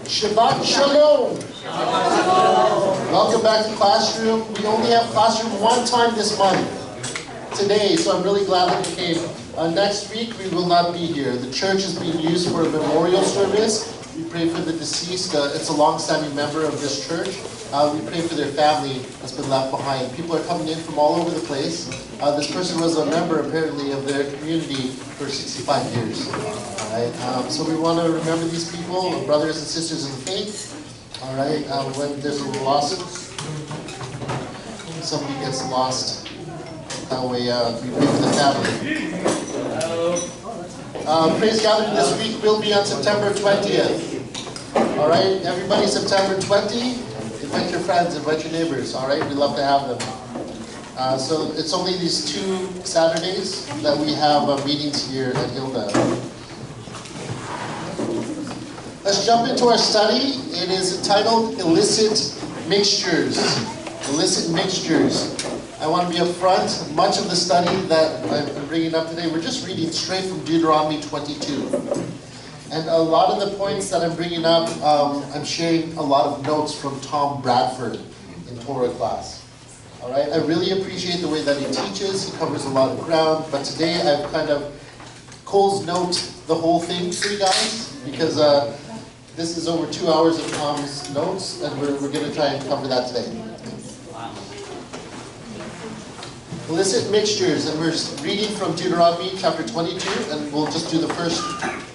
Shabbat Shalom. Welcome back to classroom. We only have classroom one time this month, today, so I'm really glad that you came. Next week we will not be here. The church is being used for a memorial service. We pray for the deceased. It's a long-standing member of this church. We pray for their family that's been left behind. People are coming in from all over the place. This person was a member, apparently, of their community for 65 years. All right. So we want to remember these people, brothers and sisters in the faith. All right. When there's a loss, somebody gets lost. That way, we pray for the family. Praise gathering this week will be on September 20th. All right, everybody, September 20. Invite your friends, invite your neighbors. All right, we love to have them. So it's only these 2 Saturdays that we have meetings here at Hilda. Let's jump into our study. It is entitled Illicit Mixtures. Illicit Mixtures. I want to be upfront. Much of the study that I'm bringing up today, we're just reading straight from Deuteronomy 22. And a lot of the points that I'm bringing up, I'm sharing a lot of notes from Tom Bradford in Torah class. All right, I really appreciate the way that he teaches. He covers a lot of ground. But today I've kind of Cole's note the whole thing for you guys, because this is over 2 hours of Tom's notes, and we're going to try and cover that today. Illicit mixtures, and we're reading from Deuteronomy chapter 22, and we'll just do the first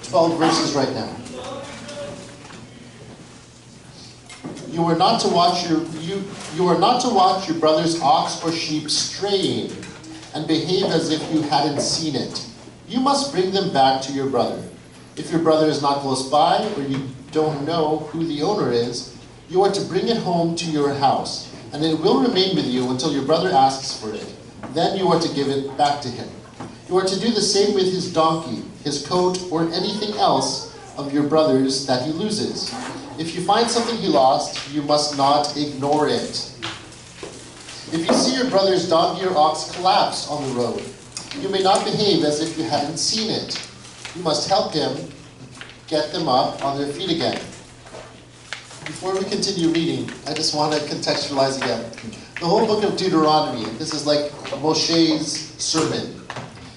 12 verses right now. You are not to watch your brother's ox or sheep straying, and behave as if you hadn't seen it. You must bring them back to your brother. If your brother is not close by, or you don't know who the owner is, you are to bring it home to your house, and it will remain with you until your brother asks for it. Then you are to give it back to him. You are to do the same with his donkey, his coat, or anything else of your brother's that he loses. If you find something he lost, you must not ignore it. If you see your brother's donkey or ox collapse on the road, you may not behave as if you hadn't seen it. You must help him get them up on their feet again. Before we continue reading, I just want to contextualize again. The whole book of Deuteronomy, this is like Moshe's sermon.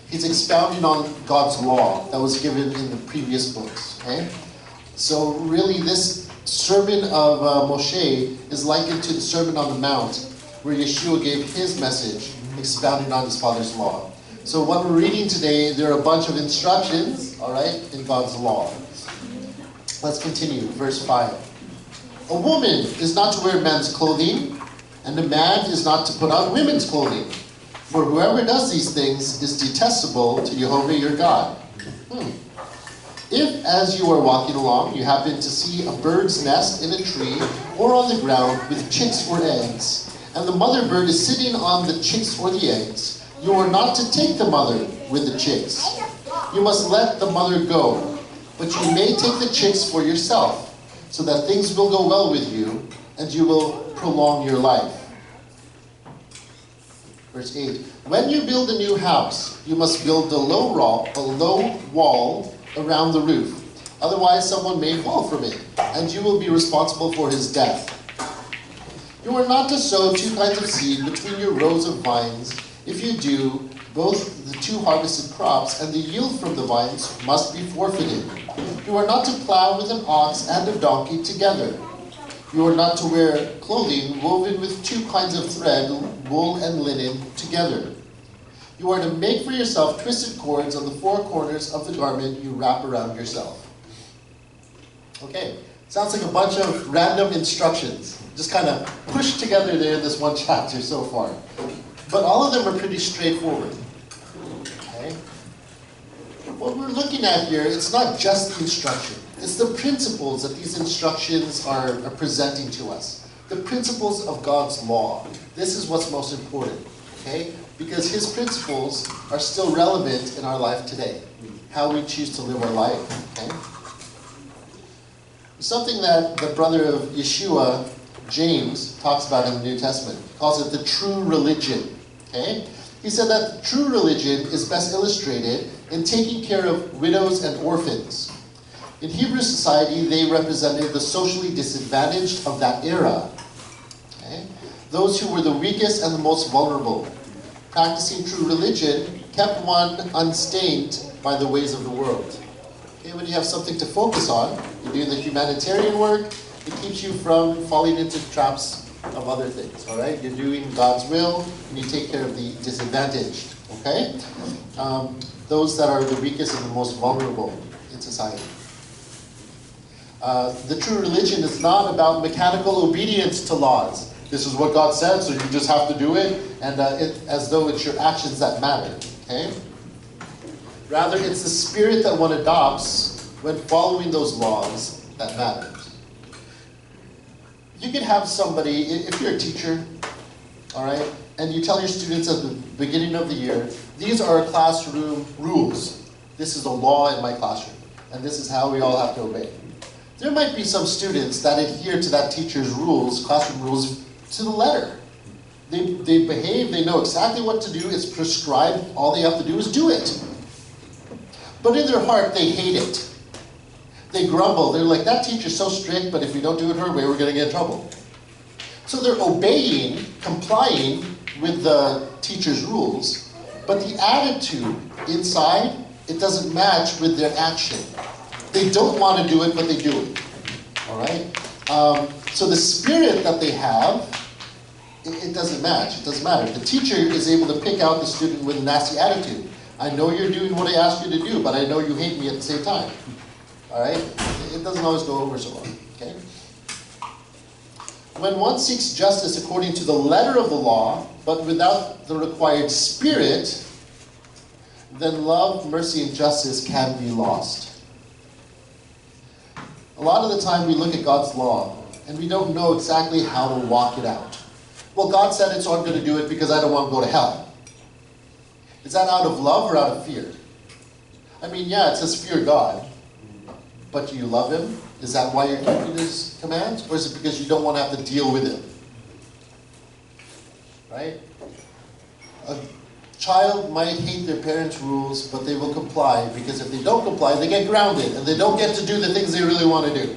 He's expounding on God's law that was given in the previous books. Okay? So really this sermon of Moshe is likened to the Sermon on the Mount, where Yeshua gave his message, expounding on his Father's law. So what we're reading today, there are a bunch of instructions, all right, in God's law. Let's continue, verse 5. A woman is not to wear men's clothing, and a man is not to put on women's clothing. For whoever does these things is detestable to Jehovah your God. If, as you are walking along, you happen to see a bird's nest in a tree or on the ground with chicks or eggs, and the mother bird is sitting on the chicks or the eggs, you are not to take the mother with the chicks. You must let the mother go, but you may take the chicks for yourself, so that things will go well with you, and you will prolong your life. Verse 8. When you build a new house, you must build a low wall around the roof. Otherwise, someone may fall from it, and you will be responsible for his death. You are not to sow 2 kinds of seed between your rows of vines. If you do, both the 2 harvested crops and the yield from the vines must be forfeited. You are not to plow with an ox and a donkey together. You are not to wear clothing woven with 2 kinds of thread, wool and linen, together. You are to make for yourself twisted cords on the 4 corners of the garment you wrap around yourself. Okay, sounds like a bunch of random instructions, just kind of pushed together there in this one chapter so far. But all of them are pretty straightforward. Okay? What we're looking at here, it's not just the instruction. It's the principles that these instructions are presenting to us. The principles of God's law. This is what's most important, okay? Because his principles are still relevant in our life today. How we choose to live our life, okay? Something that the brother of Yeshua, James, talks about in the New Testament. He calls it the true religion, okay? He said that true religion is best illustrated in taking care of widows and orphans. In Hebrew society, they represented the socially disadvantaged of that era. Okay? Those who were the weakest and the most vulnerable. Practicing true religion kept one unstained by the ways of the world. Okay, when you have something to focus on, you do the humanitarian work, it keeps you from falling into traps of other things, all right? You're doing God's will, and you take care of the disadvantaged, okay? Those that are the weakest and the most vulnerable in society. The true religion is not about mechanical obedience to laws. This is what God said, so you just have to do it, and as though it's your actions that matter, okay? Rather, it's the spirit that one adopts when following those laws that matters. You could have somebody, if you're a teacher, all right, and you tell your students at the beginning of the year, these are our classroom rules. This is a law in my classroom, and this is how we all have to obey. There might be some students that adhere to that teacher's rules, classroom rules, to the letter. They behave, they know exactly what to do, it's prescribed, all they have to do is do it. But in their heart, they hate it. They grumble, they're like, that teacher's so strict, but if we don't do it her way, we're going to get in trouble. So they're obeying, complying with the teacher's rules, but the attitude inside, it doesn't match with their action. They don't want to do it, but they do it. All right? So the spirit that they have, it doesn't match. It doesn't matter. The teacher is able to pick out the student with a nasty attitude. I know you're doing what I asked you to do, but I know you hate me at the same time. All right? It doesn't always go over so well. Okay? When one seeks justice according to the letter of the law, but without the required spirit, then love, mercy, and justice can be lost. A lot of the time we look at God's law and we don't know exactly how to walk it out. Well, God said it, so I'm going to do it because I don't want to go to hell. Is that out of love or out of fear? I mean, yeah, it says fear God, but do you love Him? Is that why you're keeping His commands? Or is it because you don't want to have to deal with Him? Right? A child might hate their parents' rules, but they will comply, because if they don't comply, they get grounded, and they don't get to do the things they really want to do.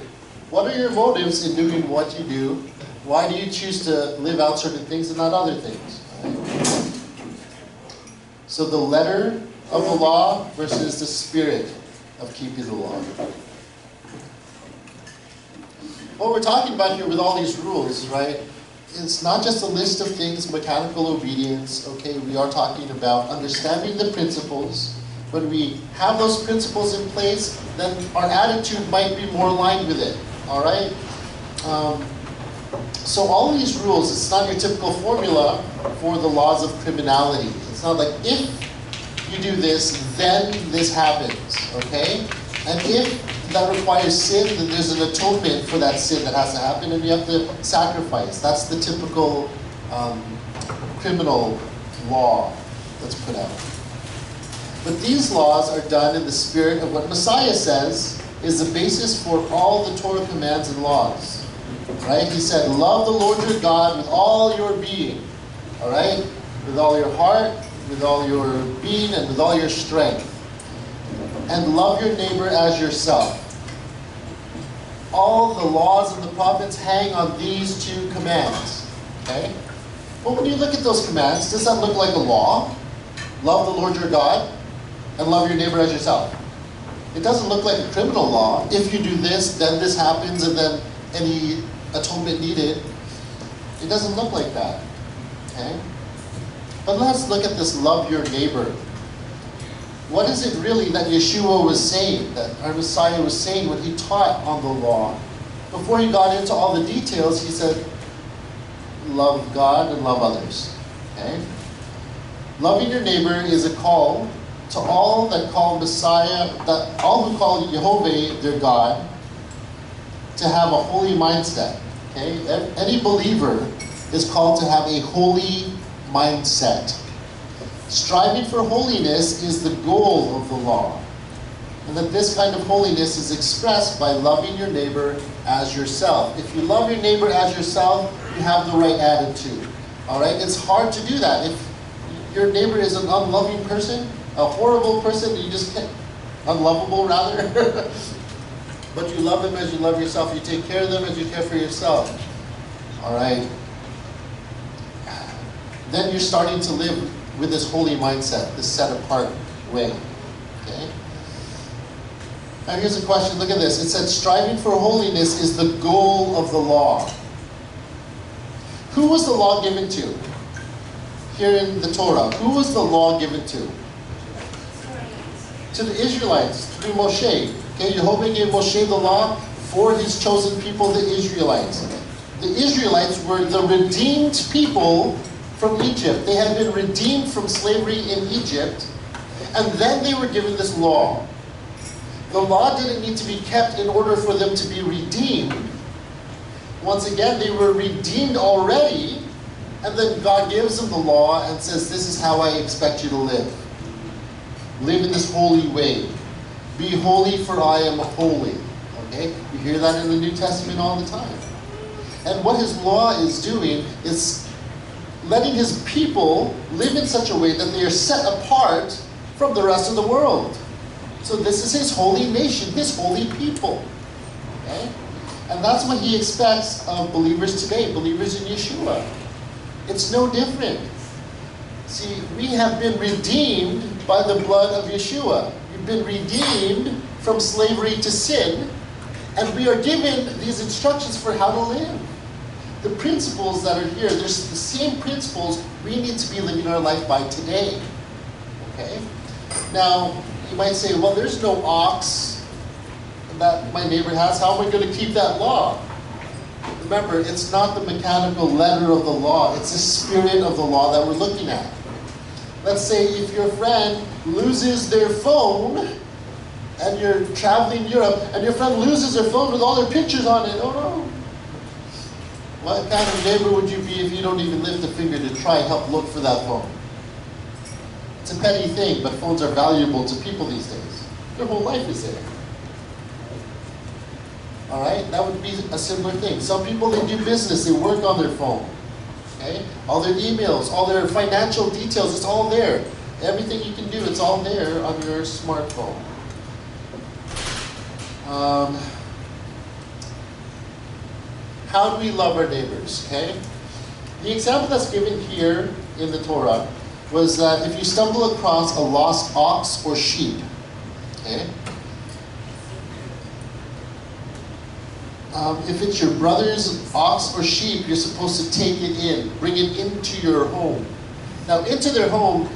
What are your motives in doing what you do? Why do you choose to live out certain things and not other things? Right? So the letter of the law versus the spirit of keeping the law. What we're talking about here with all these rules, right? It's not just a list of things, mechanical obedience, okay? We are talking about understanding the principles. When we have those principles in place, then our attitude might be more aligned with it, all right? So all of these rules, it's not your typical formula for the laws of criminality. It's not like, if you do this, then this happens, okay? And if that requires sin, then there's an atonement for that sin that has to happen, and you have to sacrifice. That's the typical criminal law that's put out. But these laws are done in the spirit of what Messiah says is the basis for all the Torah commands and laws. Right? He said, love the Lord your God with all your being. All right? With all your heart, with all your being, and with all your strength. And love your neighbor as yourself. All the laws of the prophets hang on these two commands. Okay? But when you look at those commands, does that look like a law? Love the Lord your God and love your neighbor as yourself. It doesn't look like a criminal law. If you do this, then this happens, and then any atonement needed. It doesn't look like that. Okay? But let's look at this love your neighbor. What is it really that Yeshua was saying, that our Messiah was saying when he taught on the law? Before he got into all the details, he said, love God and love others. Okay? Loving your neighbor is a call to all that call Messiah, that all who call Yehovah their God, to have a holy mindset. Okay? Any believer is called to have a holy mindset. Striving for holiness is the goal of the law. And that this kind of holiness is expressed by loving your neighbor as yourself. If you love your neighbor as yourself, you have the right attitude. All right? It's hard to do that. If your neighbor is an unloving person, a horrible person, you just can't, unlovable rather, but you love them as you love yourself. You take care of them as you care for yourself. All right? Then you're starting to live with this holy mindset, this set-apart way. Okay? Now here's a question. Look at this. It said, striving for holiness is the goal of the law. Who was the law given to? Here in the Torah, who was the law given to? To the Israelites, through Moshe. Okay, Jehovah gave Moshe the law for his chosen people, the Israelites. The Israelites were the redeemed people from Egypt. They had been redeemed from slavery in Egypt, and then they were given this law. The law didn't need to be kept in order for them to be redeemed. Once again, they were redeemed already, and then God gives them the law and says, this is how I expect you to live. Live in this holy way. Be holy, for I am holy. Okay? You hear that in the New Testament all the time. And what his law is doing is letting his people live in such a way that they are set apart from the rest of the world. So this is his holy nation, his holy people. Okay? And that's what he expects of believers today, believers in Yeshua. It's no different. See, we have been redeemed by the blood of Yeshua. We've been redeemed from slavery to sin, and we are given these instructions for how to live. The principles that are here, there's the same principles we need to be living our life by today. Okay? Now, you might say, well, there's no ox that my neighbor has. How am I going to keep that law? Remember, it's not the mechanical letter of the law. It's the spirit of the law that we're looking at. Let's say if your friend loses their phone and you're traveling Europe and your friend loses their phone with all their pictures on it. Oh no. What kind of neighbor would you be if you don't even lift a finger to try and help look for that phone? It's a petty thing, but phones are valuable to people these days. Their whole life is there. All right? That would be a similar thing. Some people, they do business, they work on their phone. Okay? All their emails, all their financial details, it's all there. Everything you can do, it's all there on your smartphone. How do we love our neighbors? Okay? The example that's given here in the Torah was that if you stumble across a lost ox or sheep, okay? If it's your brother's ox or sheep, you're supposed to take it in, bring it into your home. Now, into their home,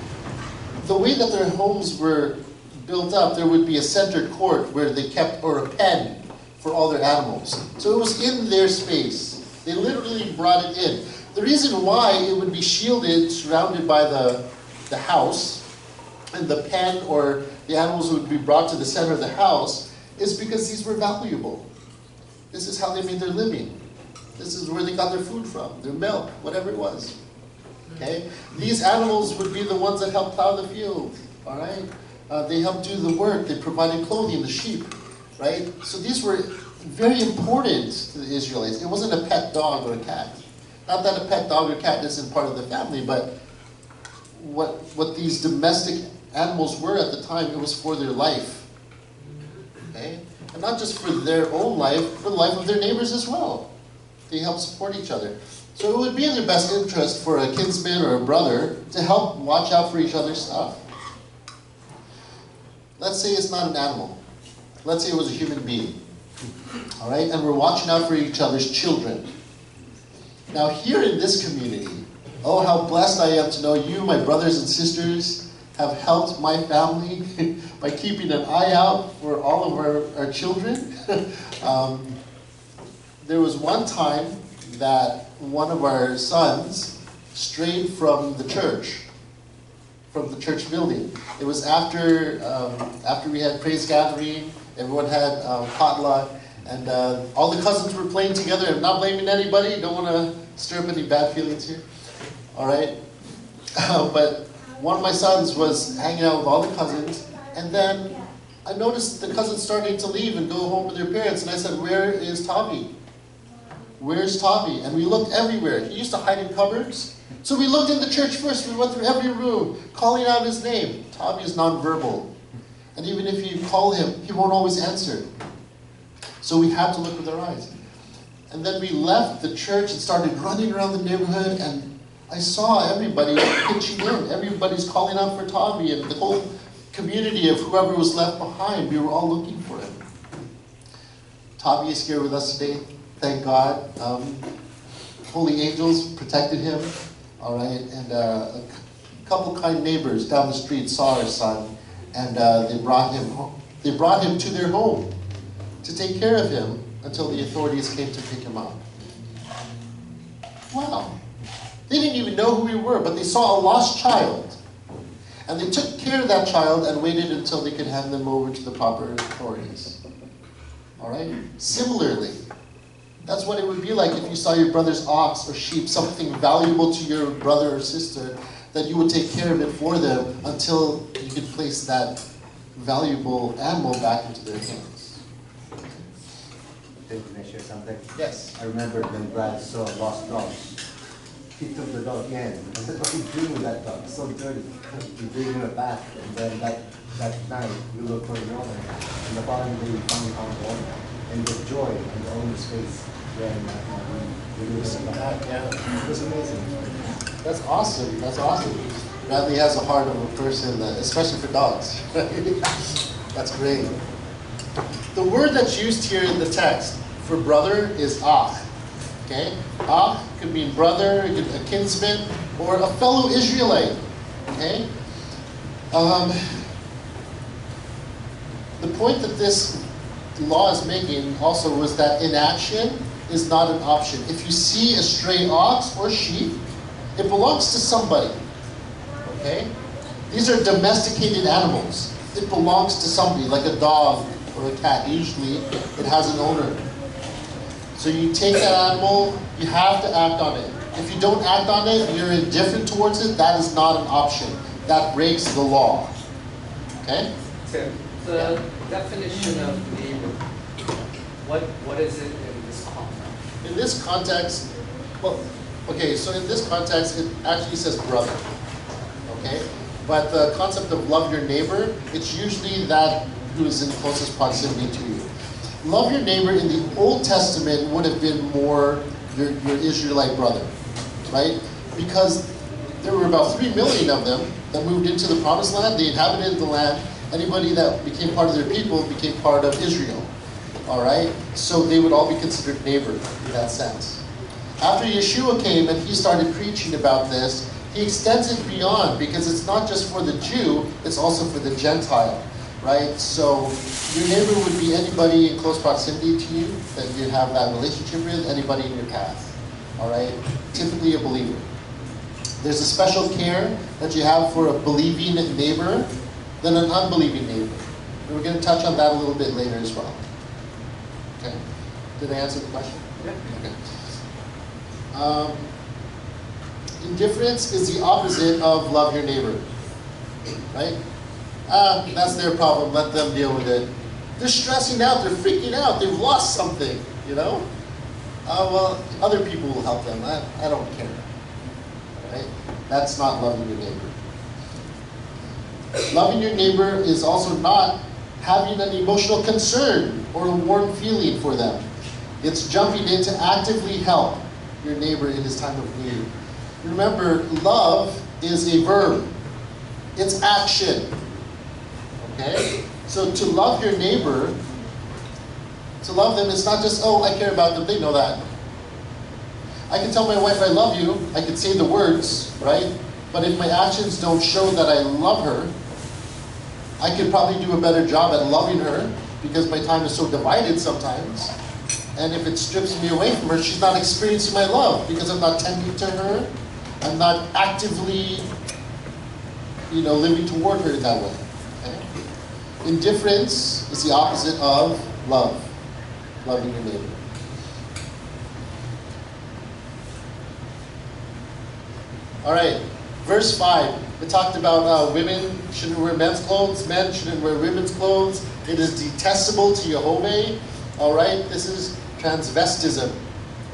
the way that their homes were built up, there would be a centered court where they kept, or a pen for all their animals. So it was in their space. They literally brought it in. The reason why it would be shielded, surrounded by the house, and the pen or the animals would be brought to the center of the house, is because these were valuable. This is how they made their living. This is where they got their food from, their milk, whatever it was. Okay? These animals would be the ones that helped plow the field. All right? They helped do the work. They provided clothing, the sheep. Right? So these were very important to the Israelites. It wasn't a pet dog or a cat. Not that a pet dog or cat isn't part of the family, but what these domestic animals were at the time, it was for their life. Okay? And not just for their own life, for the life of their neighbors as well. They help support each other. So it would be in their best interest for a kinsman or a brother to help watch out for each other's stuff. Let's say it's not an animal. Let's say it was a human being. All right? And we're watching out for each other's children. Now here in this community, oh, how blessed I am to know you, my brothers and sisters, have helped my family by keeping an eye out for all of our children. There was one time that one of our sons strayed from the church building. It was after we had praise gathering, everyone had potluck, and all the cousins were playing together. I'm not blaming anybody, don't want to stir up any bad feelings here. All right? But one of my sons was hanging out with all the cousins, and then I noticed the cousins starting to leave and go home with their parents, and I said, "Where is Tavi? Where's Tavi?" And we looked everywhere. He used to hide in cupboards. So we looked in the church first. We went through every room, calling out his name. Tavi is nonverbal. And even if you call him, he won't always answer. So we had to look with our eyes. And then we left the church and started running around the neighborhood, and I saw everybody pitching in. Everybody's calling out for Tommy, and the whole community of whoever was left behind, we were all looking for him. Tommy is here with us today, thank God. Holy angels protected him, all right, and a couple kind neighbors down the street saw our son, and they brought him home. They brought him to their home to take care of him until the authorities came to pick him up. Wow. They didn't even know who we were, but they saw a lost child. And they took care of that child and waited until they could hand them over to the proper authorities. All right? Similarly, that's what it would be like if you saw your brother's ox or sheep, something valuable to your brother or sister, that you would take care of it for them until you could place that valuable animal back into their hands. Can I share something? Yes. I remember when Brad saw a lost dog. He took the dog in. I said, what are you doing with that dog? It's so dirty. You bring him a bath. And then that night, we looked for the owner. And the following day, we finally found the owner. And the joy on the owner's face when we looked at the bath. Yeah, it was amazing. That's awesome. That's awesome. Bradley has a heart of a person, especially for dogs. That's great. The word that's used here in the text for brother is ach. Okay? Ach could mean brother, it could be a kinsman, or a fellow Israelite. Okay? The point that this law is making also was that inaction is not an option. If you see a stray ox or sheep, it belongs to somebody. Okay? These are domesticated animals. It belongs to somebody, like a dog or a cat. Usually, it has an owner. So you take that animal, you have to act on it. If you don't act on it, you're indifferent towards it, that is not an option. That breaks the law. Okay? So the definition of neighbor, what is it in this context? In this context, well, okay, so in this context, it actually says brother. Okay? But the concept of love your neighbor, it's usually that who is in closest proximity to you. Love your neighbor in the Old Testament would have been more your Israelite brother, right? Because there were about 3 million of them that moved into the promised land. They inhabited the land. Anybody that became part of their people became part of Israel, all right? So they would all be considered neighbor in that sense. After Yeshua came and he started preaching about this, he extends it beyond, because it's not just for the Jew, it's also for the Gentile. Right? So your neighbor would be anybody in close proximity to you that you have that relationship with, anybody in your path. All right? Typically a believer. There's a special care that you have for a believing neighbor than an unbelieving neighbor. And we're going to touch on that a little bit later as well. Okay? Did I answer the question? Yeah. Okay. Indifference is the opposite of love your neighbor. Right? That's their problem, let them deal with it. They're stressing out, they're freaking out, they've lost something, you know? Well, other people will help them, I don't care. Right? That's not loving your neighbor. Loving your neighbor is also not having an emotional concern or a warm feeling for them. It's jumping in to actively help your neighbor in his time of need. Remember, love is a verb. It's action. Okay? So to love your neighbor, to love them, it's not just, oh, I care about them, they know that. I can tell my wife I love you, I can say the words, right? But if my actions don't show that I love her, I could probably do a better job at loving her, because my time is so divided sometimes. And if it strips me away from her, she's not experiencing my love, because I'm not tending to her, I'm not actively, living toward her in that way. Okay? Indifference is the opposite of love, loving your neighbor. All right, verse 5. It talked about women shouldn't wear men's clothes, men shouldn't wear women's clothes. It is detestable to Jehovah. All right, this is transvestism.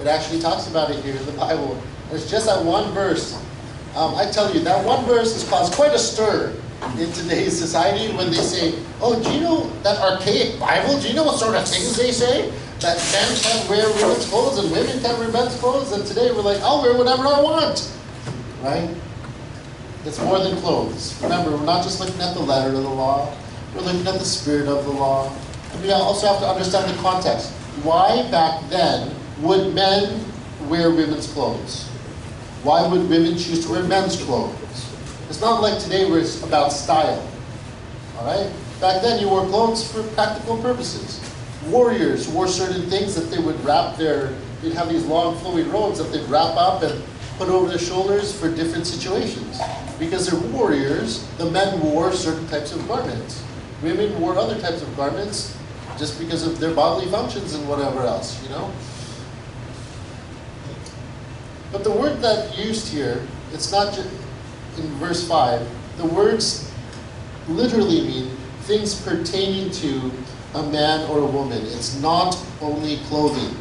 It actually talks about it here in the Bible. It's just that one verse. I tell you, that one verse has caused quite a stir in today's society when they say, oh, do you know that archaic Bible? Do you know what sort of things they say? that men can't wear women's clothes and women can't wear men's clothes, and today we're like, I'll wear whatever I want, right? It's more than clothes. Remember, we're not just looking at the letter of the law, we're looking at the spirit of the law. And we also have to understand the context. Why back then would men wear women's clothes? Why would women choose to wear men's clothes? It's not like today where it's about style, all right? Back then you wore clothes for practical purposes. Warriors wore certain things that they would wrap they'd have these long flowing robes that they'd wrap up and put over their shoulders for different situations. Because they're warriors, the men wore certain types of garments. Women wore other types of garments just because of their bodily functions and whatever else, you know? But the word that used here, it's not just in verse 5, the words literally mean things pertaining to a man or a woman. It's not only clothing,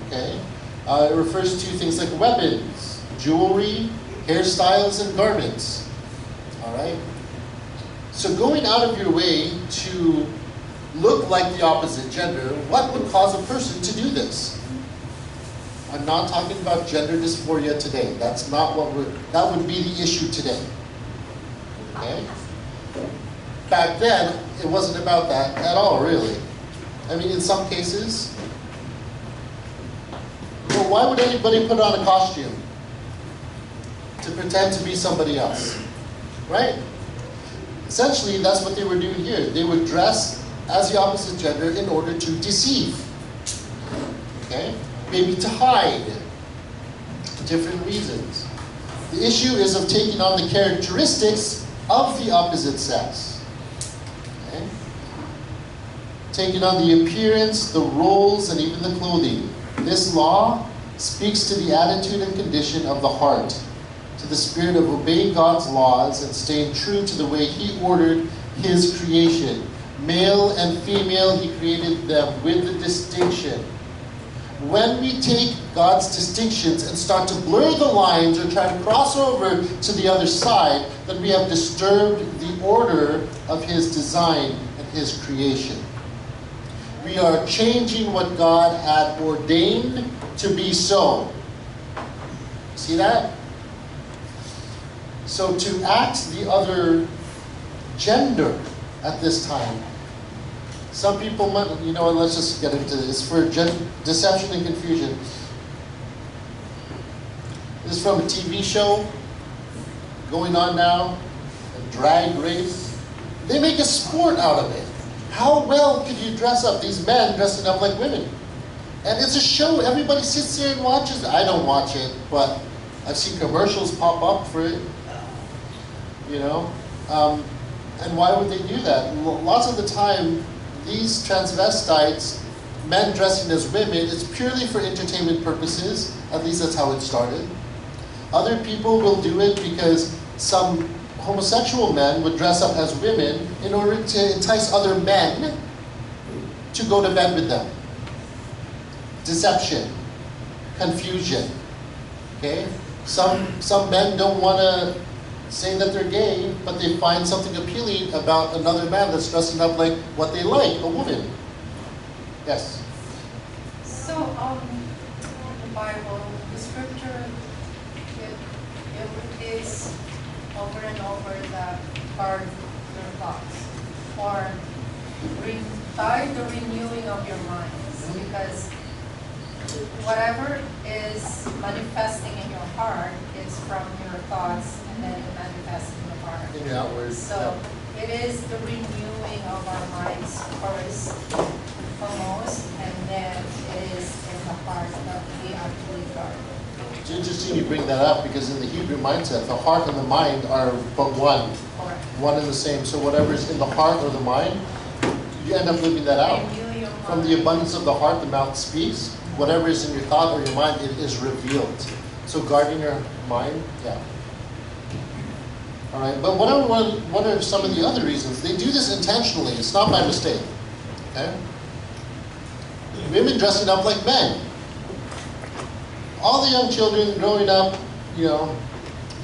okay? It refers to things like weapons, jewelry, hairstyles, and garments, all right? So going out of your way to look like the opposite gender, what would cause a person to do this? I'm not talking about gender dysphoria today. That's not that would be the issue today, okay? Back then, it wasn't about that at all, really. I mean, in some cases, well, why would anybody put on a costume? To pretend to be somebody else, right? Essentially, that's what they were doing here. They would dress as the opposite gender in order to deceive, okay? Maybe to hide, different reasons. The issue is of taking on the characteristics of the opposite sex, okay? Taking on the appearance, the roles, and even the clothing. This law speaks to the attitude and condition of the heart, to the spirit of obeying God's laws and staying true to the way He ordered His creation. Male and female, He created them with the distinction. When we take God's distinctions and start to blur the lines or try to cross over to the other side, then we have disturbed the order of His design and His creation. We are changing what God had ordained to be so. See that? So to act the other gender at this time, some people might, you know, let's just get into this, for deception and confusion. This is from a TV show going on now, a drag race. They make a sport out of it. How well could you dress up, these men dressing up like women? And it's a show, everybody sits there and watches it. I don't watch it, but I've seen commercials pop up for it, you know. And why would they do that? Lots of the time, these transvestites, men dressing as women, it's purely for entertainment purposes. At least that's how it started. Other people will do it because some homosexual men would dress up as women in order to entice other men to go to bed with them. Deception, confusion, okay? Some men don't want to say that they're gay, but they find something appealing about another man that's dressing up like what they like, a woman. Yes? So, the Bible, the scripture, it is over and over that guard your thoughts, or guard the renewing of your minds, because whatever is manifesting in your heart is from your thoughts, and then it manifests in the heart. In the outwards. So it is the renewing of our minds first, foremost, and then it is in the heart that we actually guard. It's interesting you bring that up because in the Hebrew mindset, the heart and the mind are but one. Correct. One and the same. So whatever's in the heart or the mind, you end up living that out. Renew your From the mind. abundance of the heart, the mouth speaks. Whatever is in your thought or your mind, it is revealed. So guarding your mind, yeah. All right, but what are some of the other reasons? They do this intentionally. It's not by mistake. Okay? Women dressing up like men. All the young children growing up, you know,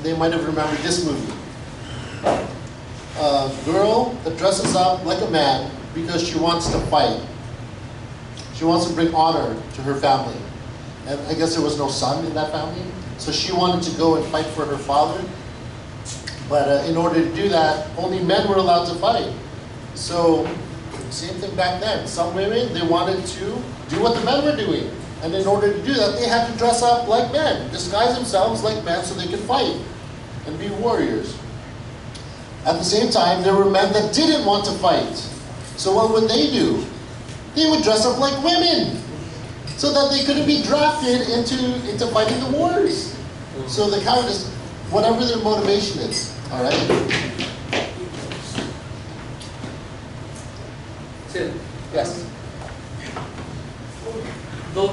they might have remembered this movie. A girl that dresses up like a man because she wants to fight. She wants to bring honor to her family. And I guess there was no son in that family. So she wanted to go and fight for her father. But in order to do that, only men were allowed to fight. So, same thing back then. Some women, they wanted to do what the men were doing. And in order to do that, they had to dress up like men, disguise themselves like men so they could fight and be warriors. At the same time, there were men that didn't want to fight. So what would they do? They would dress up like women so that they couldn't be drafted into fighting the wars. So the kind of just, whatever their motivation is, all right? Tim? Yes. The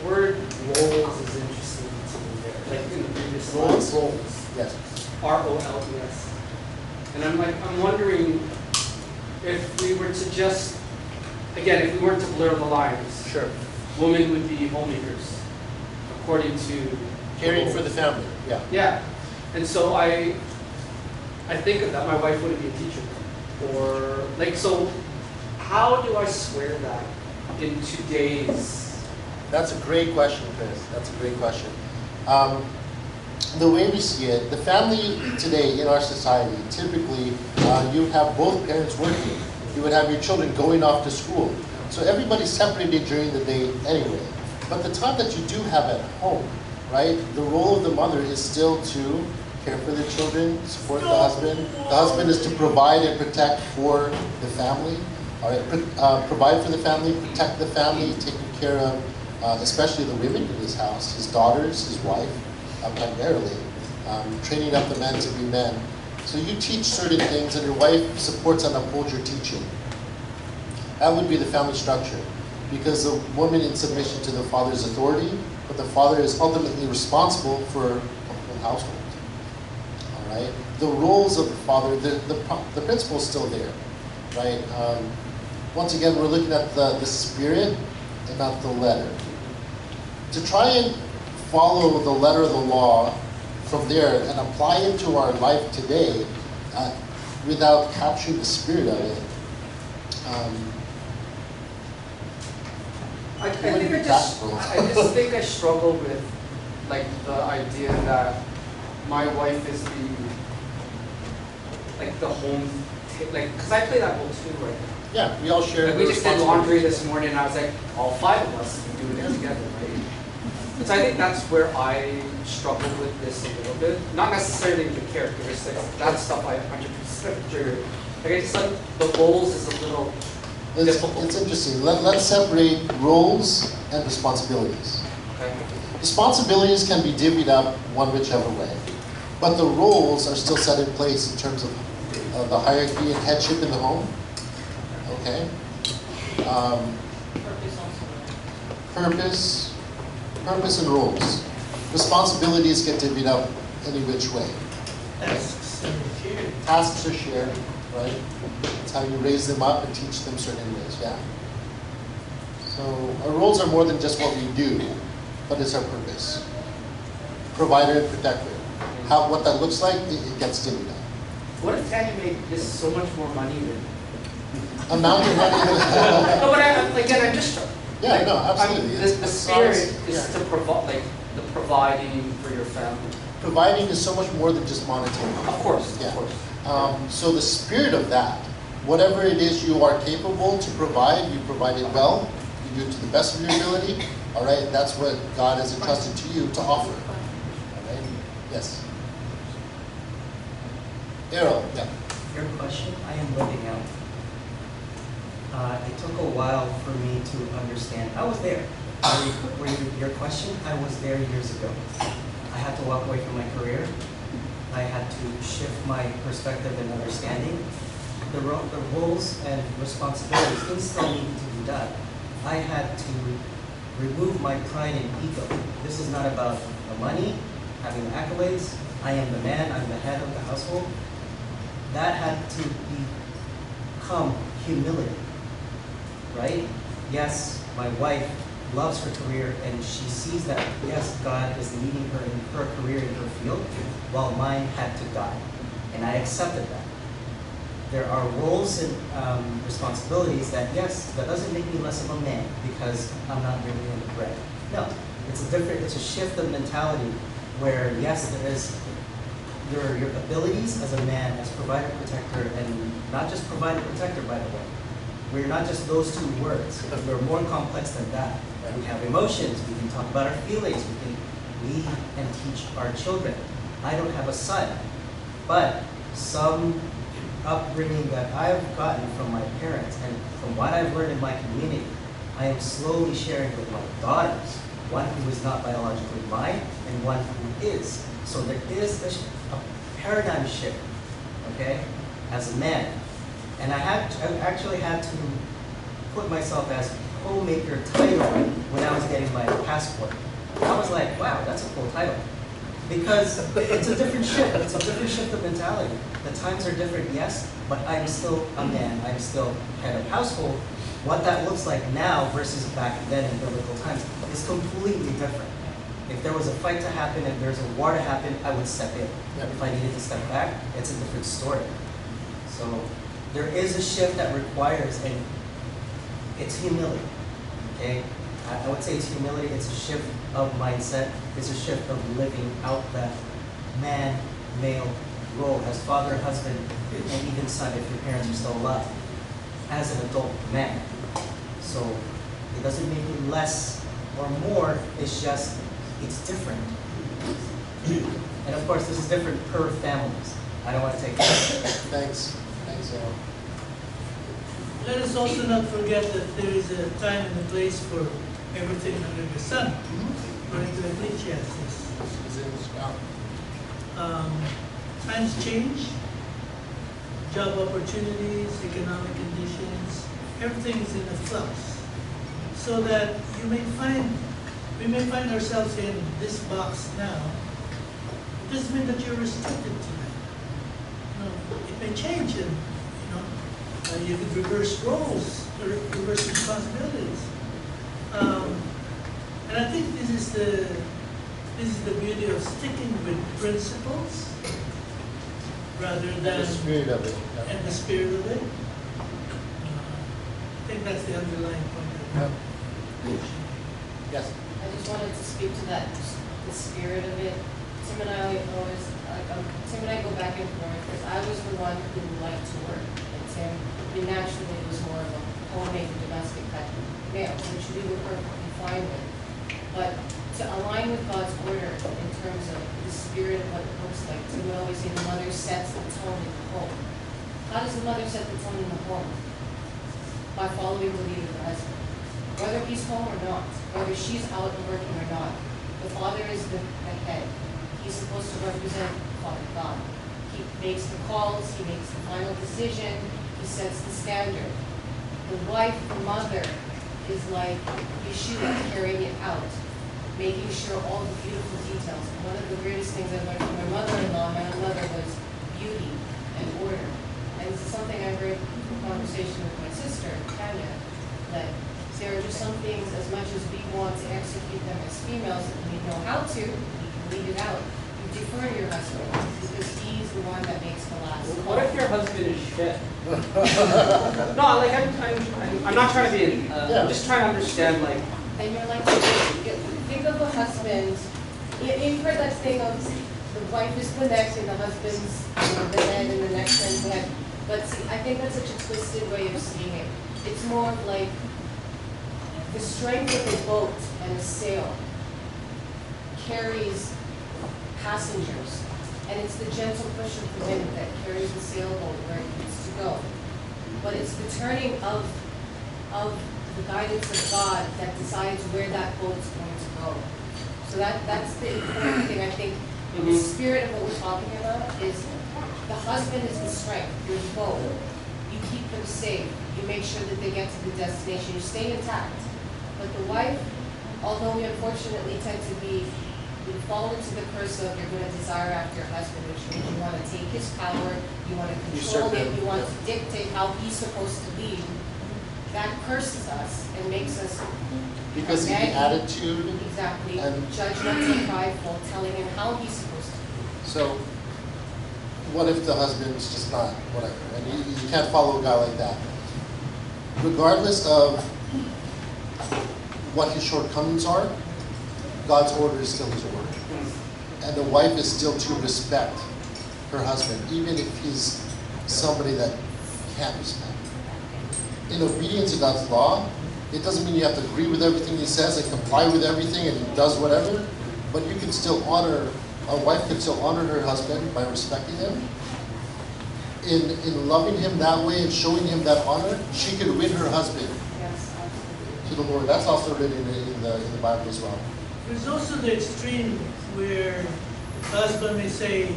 word roles is interesting to me there, like in the previous slides. Roles. Yes. R-O-L-E-S. And I'm wondering if we were to just, again, if we weren't to blur the lines, Sure. women would be homemakers, according to Caring for the family. Yeah. Yeah. And so I think of that, my wife wouldn't be a teacher. Or, like, so how do I square that in today's? That's a great question, Chris. That's a great question. The way we see it, the family today in our society, typically you have both parents working. You would have your children going off to school. So everybody's separated during the day anyway. But the time that you do have at home, right, the role of the mother is still to care for the children, support the husband. The husband is to provide and protect for the family. All right, provide for the family, protect the family, taking care of especially the women in his house, his daughters, his wife, primarily, training up the men to be men. So you teach certain things and your wife supports and upholds your teaching. That would be the family structure. Because the woman in submission to the father's authority, but the father is ultimately responsible for the whole household. All right? The roles of the father, the principle is still there, right? Once again, we're looking at the spirit and not the letter. To try and follow the letter of the law from there and apply it to our life today without capturing the spirit of it. I just think I struggle with like the idea that my wife is the home, because I play that role too right now. Yeah, we all share. Like we just did laundry this morning, and I was like, all five of us can do it together, right? So I think that's where I struggle with this a little bit. Not necessarily the characteristics, that stuff I 100% trigger. Like I just like the roles is a little difficult. It's interesting. Let's separate roles and responsibilities. Okay. Responsibilities can be divvied up one whichever way, but the roles are still set in place in terms of the hierarchy and headship in the home. Okay. Purpose and roles. Responsibilities get divvied up any which way. Tasks are shared, right? It's how you raise them up and teach them certain ways, yeah? So our roles are more than just what we do, but it's our purpose. Provider and protector. What that looks like, it gets divvied up. What if Tanya made just so much more money than? Amount of money. No, but I'm just. Yeah, no, absolutely. The spirit is to provide, like the providing for your family. Providing is so much more than just monetary. Of course, yeah. of course. So the spirit of that, whatever it is you are capable to provide, you provide it well. You do it to the best of your ability. All right, that's what God has entrusted to you to offer. All right. Yes. Errol. Yeah. Your question, I am living out. It took a while for me to understand. I was there. Your question, I was there years ago. I had to walk away from my career. I had to shift my perspective and understanding. The roles and responsibilities didn't still need to be done. I had to remove my pride and ego. This is not about the money, having accolades. I am the man, I'm the head of the household. That had to become humility. Right? Yes, my wife loves her career and she sees that, yes, God is leading her in her career in her field, while mine had to die. And I accepted that. there are roles and responsibilities that, yes, that doesn't make me less of a man because I'm not bringing in the bread. No, it's a shift of mentality where, yes, there is your abilities as a man, as provider, protector, and not just provider, protector, by the way. We're not just those two words. We're more complex than that. We have emotions. We can talk about our feelings. We can lead and teach our children. I don't have a son, but some upbringing that I've gotten from my parents and from what I've learned in my community, I am slowly sharing with my daughters, one who is not biologically mine and one who is. So there is a paradigm shift, okay, as a man. And I actually had to put myself as homemaker title when I was getting my passport. I was like, wow, that's a cool title. Because it's a different shift. It's a different shift of mentality. The times are different, yes, but I'm still a man. I'm still head of household. What that looks like now versus back then in biblical times is completely different. If there was a fight to happen, if there's a war to happen, I would step in. Yep. If I needed to step back, it's a different story. So there is a shift that requires, and it's humility, okay? I would say it's humility, it's a shift of mindset, it's a shift of living out that man, male role as father, husband, and even son if your parents are still alive, as an adult man. So it doesn't make you less or more, it's just, it's different. And of course, this is different per families. I don't want to take that. Thanks. Thanks, Al. Let us also not forget that there is a time and a place for everything under the sun, according to Ecclesiastes. Times change, job opportunities, economic conditions, everything is in a flux. So that we may find ourselves in this box now. It doesn't mean that you're restricted to that. It may change, and you could reverse roles, or reverse responsibilities. And I think this is the beauty of sticking with principles rather than The spirit of it. and the spirit of it. I think that's the underlying point of it. Yes. I just wanted to speak to that, the spirit of it. Tim and I always, Tim and I go back and forth because I was the one who liked to work, and Tim, naturally was more of a homemade domestic type of male, which we were perfectly fine with. But to align with God's order in terms of the spirit of what it looks like, Tim would always say the mother sets the tone in the home. How does the mother set the tone in the home? By following the lead of the husband. Whether he's home or not, whether she's out and working or not, the father is the head. He's supposed to represent Father God. He makes the calls, he makes the final decision, he sets the standard. The wife, the mother, is like Yeshua carrying it out, making sure all the beautiful details. One of the greatest things I learned from my mother-in-law, my mother, was beauty and order. And this is something I heard from a conversation with my sister, Tanya, that there are just some things, as much as we want to execute them as females, and we know how to, we can lead it out. You defer to your husband, because he's the one that makes the last call. What if your husband is shit? No, like I'm not trying to be. I'm just trying to understand, like. And you're like, think of a husband. You've heard that thing of the wife is the neck and the husband's the head and the next one's the head. But see, I think that's such a twisted way of seeing it. It's more of like the strength of a boat and a sail carries passengers. And it's the gentle push of the wind that carries the sailboat where it needs to go. But it's the turning of the guidance of God that decides where that boat's going to go. So that's the important thing, I think. The spirit of what we're talking about is the husband is the strength, you're the boat. You keep them safe. You make sure that they get to the destination. You stay intact. But the wife, although we unfortunately tend to we fall into the curse of you're going to desire after your husband, which means you want to take his power, you want to control him, you want to dictate how he's supposed to lead. That curses us and makes us Because of the attitude. exactly and judgmental, prideful, telling him how he's supposed to lead. So what if the husband's just not whatever, and you can't follow a guy like that? Regardless of what his shortcomings are, God's order is still his order. And the wife is still to respect her husband, even if he's somebody that you can't respect. In obedience to God's law, it doesn't mean you have to agree with everything he says and comply with everything and he does whatever, but you can still honor, a wife can still honor her husband by respecting him. In loving him that way and showing him that honor, she could win her husband to the Lord. That's also written in the Bible as well. There's also the extreme where the husband may say,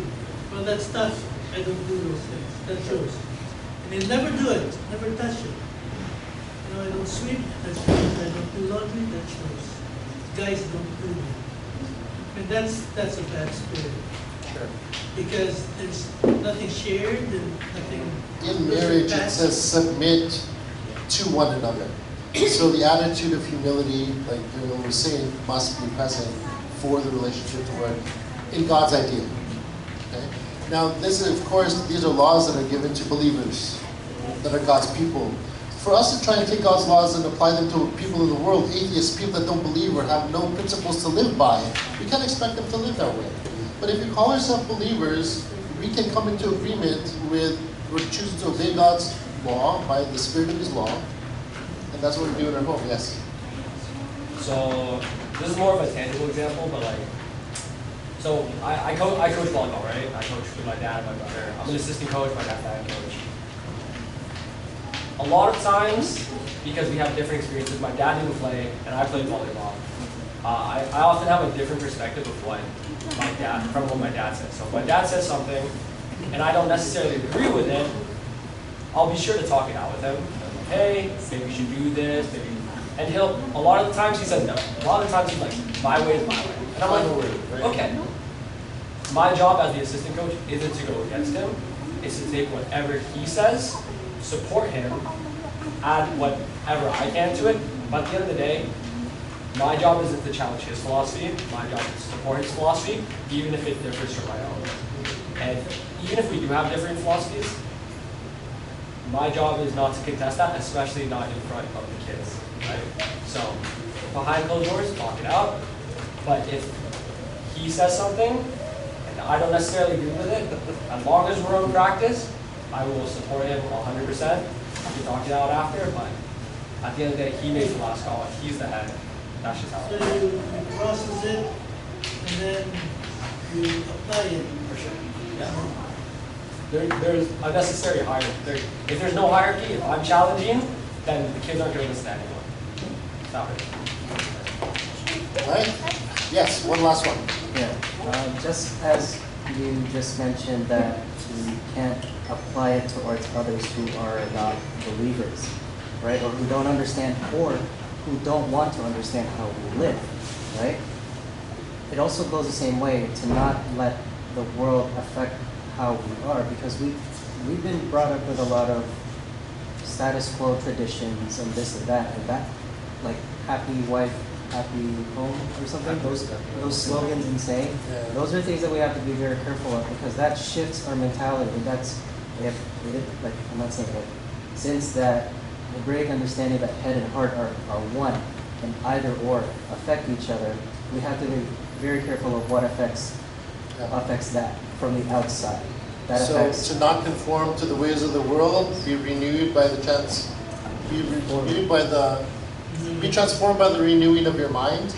well, that's tough, I don't do those things, that's yours. And he'll never do it, never touch it. You know, I don't sweep, that's yours. I don't do laundry, that's yours. Guys don't do that. And that's a bad spirit. Sure. Because there's nothing shared and nothing. In marriage, it says submit to one another. So the attitude of humility, like we were saying, must be present for the relationship to work in God's ideal. Okay? Now, this is, of course, these are laws that are given to believers, that are God's people. For us to try and take God's laws and apply them to people in the world, atheists, people that don't believe or have no principles to live by, we can't expect them to live that way. But if we call ourselves believers, we can come into agreement with, we're choosing to obey God's law by the Spirit of His law. And that's what we do in our home, yes. So this is more of a tangible example, but like, so I coach volleyball, right? I coach with my dad and my brother. I'm an assistant coach, my dad's a coach. A lot of times, because we have different experiences, my dad didn't play, and I played volleyball. I often have a different perspective of what from what my dad says. So if my dad says something, and I don't necessarily agree with it, I'll be sure to talk it out with him. Hey, maybe we should do this, maybe. And a lot of the times he says no. A lot of the times he's like, my way is my way. And I'm like, okay. My job as the assistant coach isn't to go against him. It's to take whatever he says, support him, add whatever I can to it. But at the end of the day, my job isn't to challenge his philosophy. My job is to support his philosophy, even if it differs from my own. And even if we do have different philosophies, my job is not to contest that, especially not in front of the kids, right? So behind closed doors, talk it out. But if he says something, and I don't necessarily agree with it, as long as we're in practice, I will support him 100%. We can talk it out after, but at the end of the day, he makes the last call. He's the head. That's just how it So is. you process it, and then you apply it. For sure. Yeah. There's a necessary hierarchy. If there's no hierarchy, if I'm challenging, then the kids aren't going to listen to anyone. Stop it. All right? Yes, one last one. Yeah, just as you just mentioned that we can't apply it towards others who are not believers, right? Or who don't understand, or who don't want to understand how we live, right? It also goes the same way to not let the world affect how we are, because we've been brought up with a lot of status quo traditions and this and that, like happy wife, happy home or something. Those slogans and saying, those are things that we have to be very careful of, because that shifts our mentality. And that's like I'm not saying that, since that the great understanding that head and heart are one, and either or affect each other, we have to be very careful of what affects that from the outside. That So affects. to not conform to the ways of the world, be renewed by the be transformed by the renewing of your mind.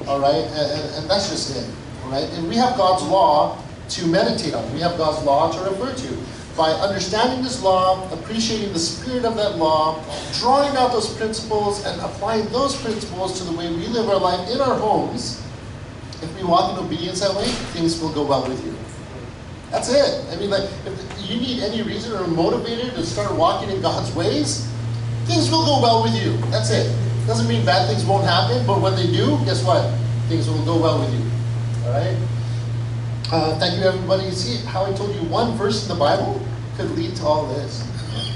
All right, and that's just it. All right, and we have God's law to meditate on. We have God's law to refer to. By understanding this law, appreciating the spirit of that law, drawing out those principles and applying those principles to the way we live our life in our homes, if we walk in obedience that way, things will go well with you. That's it. I mean, like, if you need any reason or motivator to start walking in God's ways, things will go well with you. That's it. Doesn't mean bad things won't happen, but when they do, guess what? Things will go well with you. All right? Thank you, everybody. You see how I told you one verse in the Bible could lead to all this.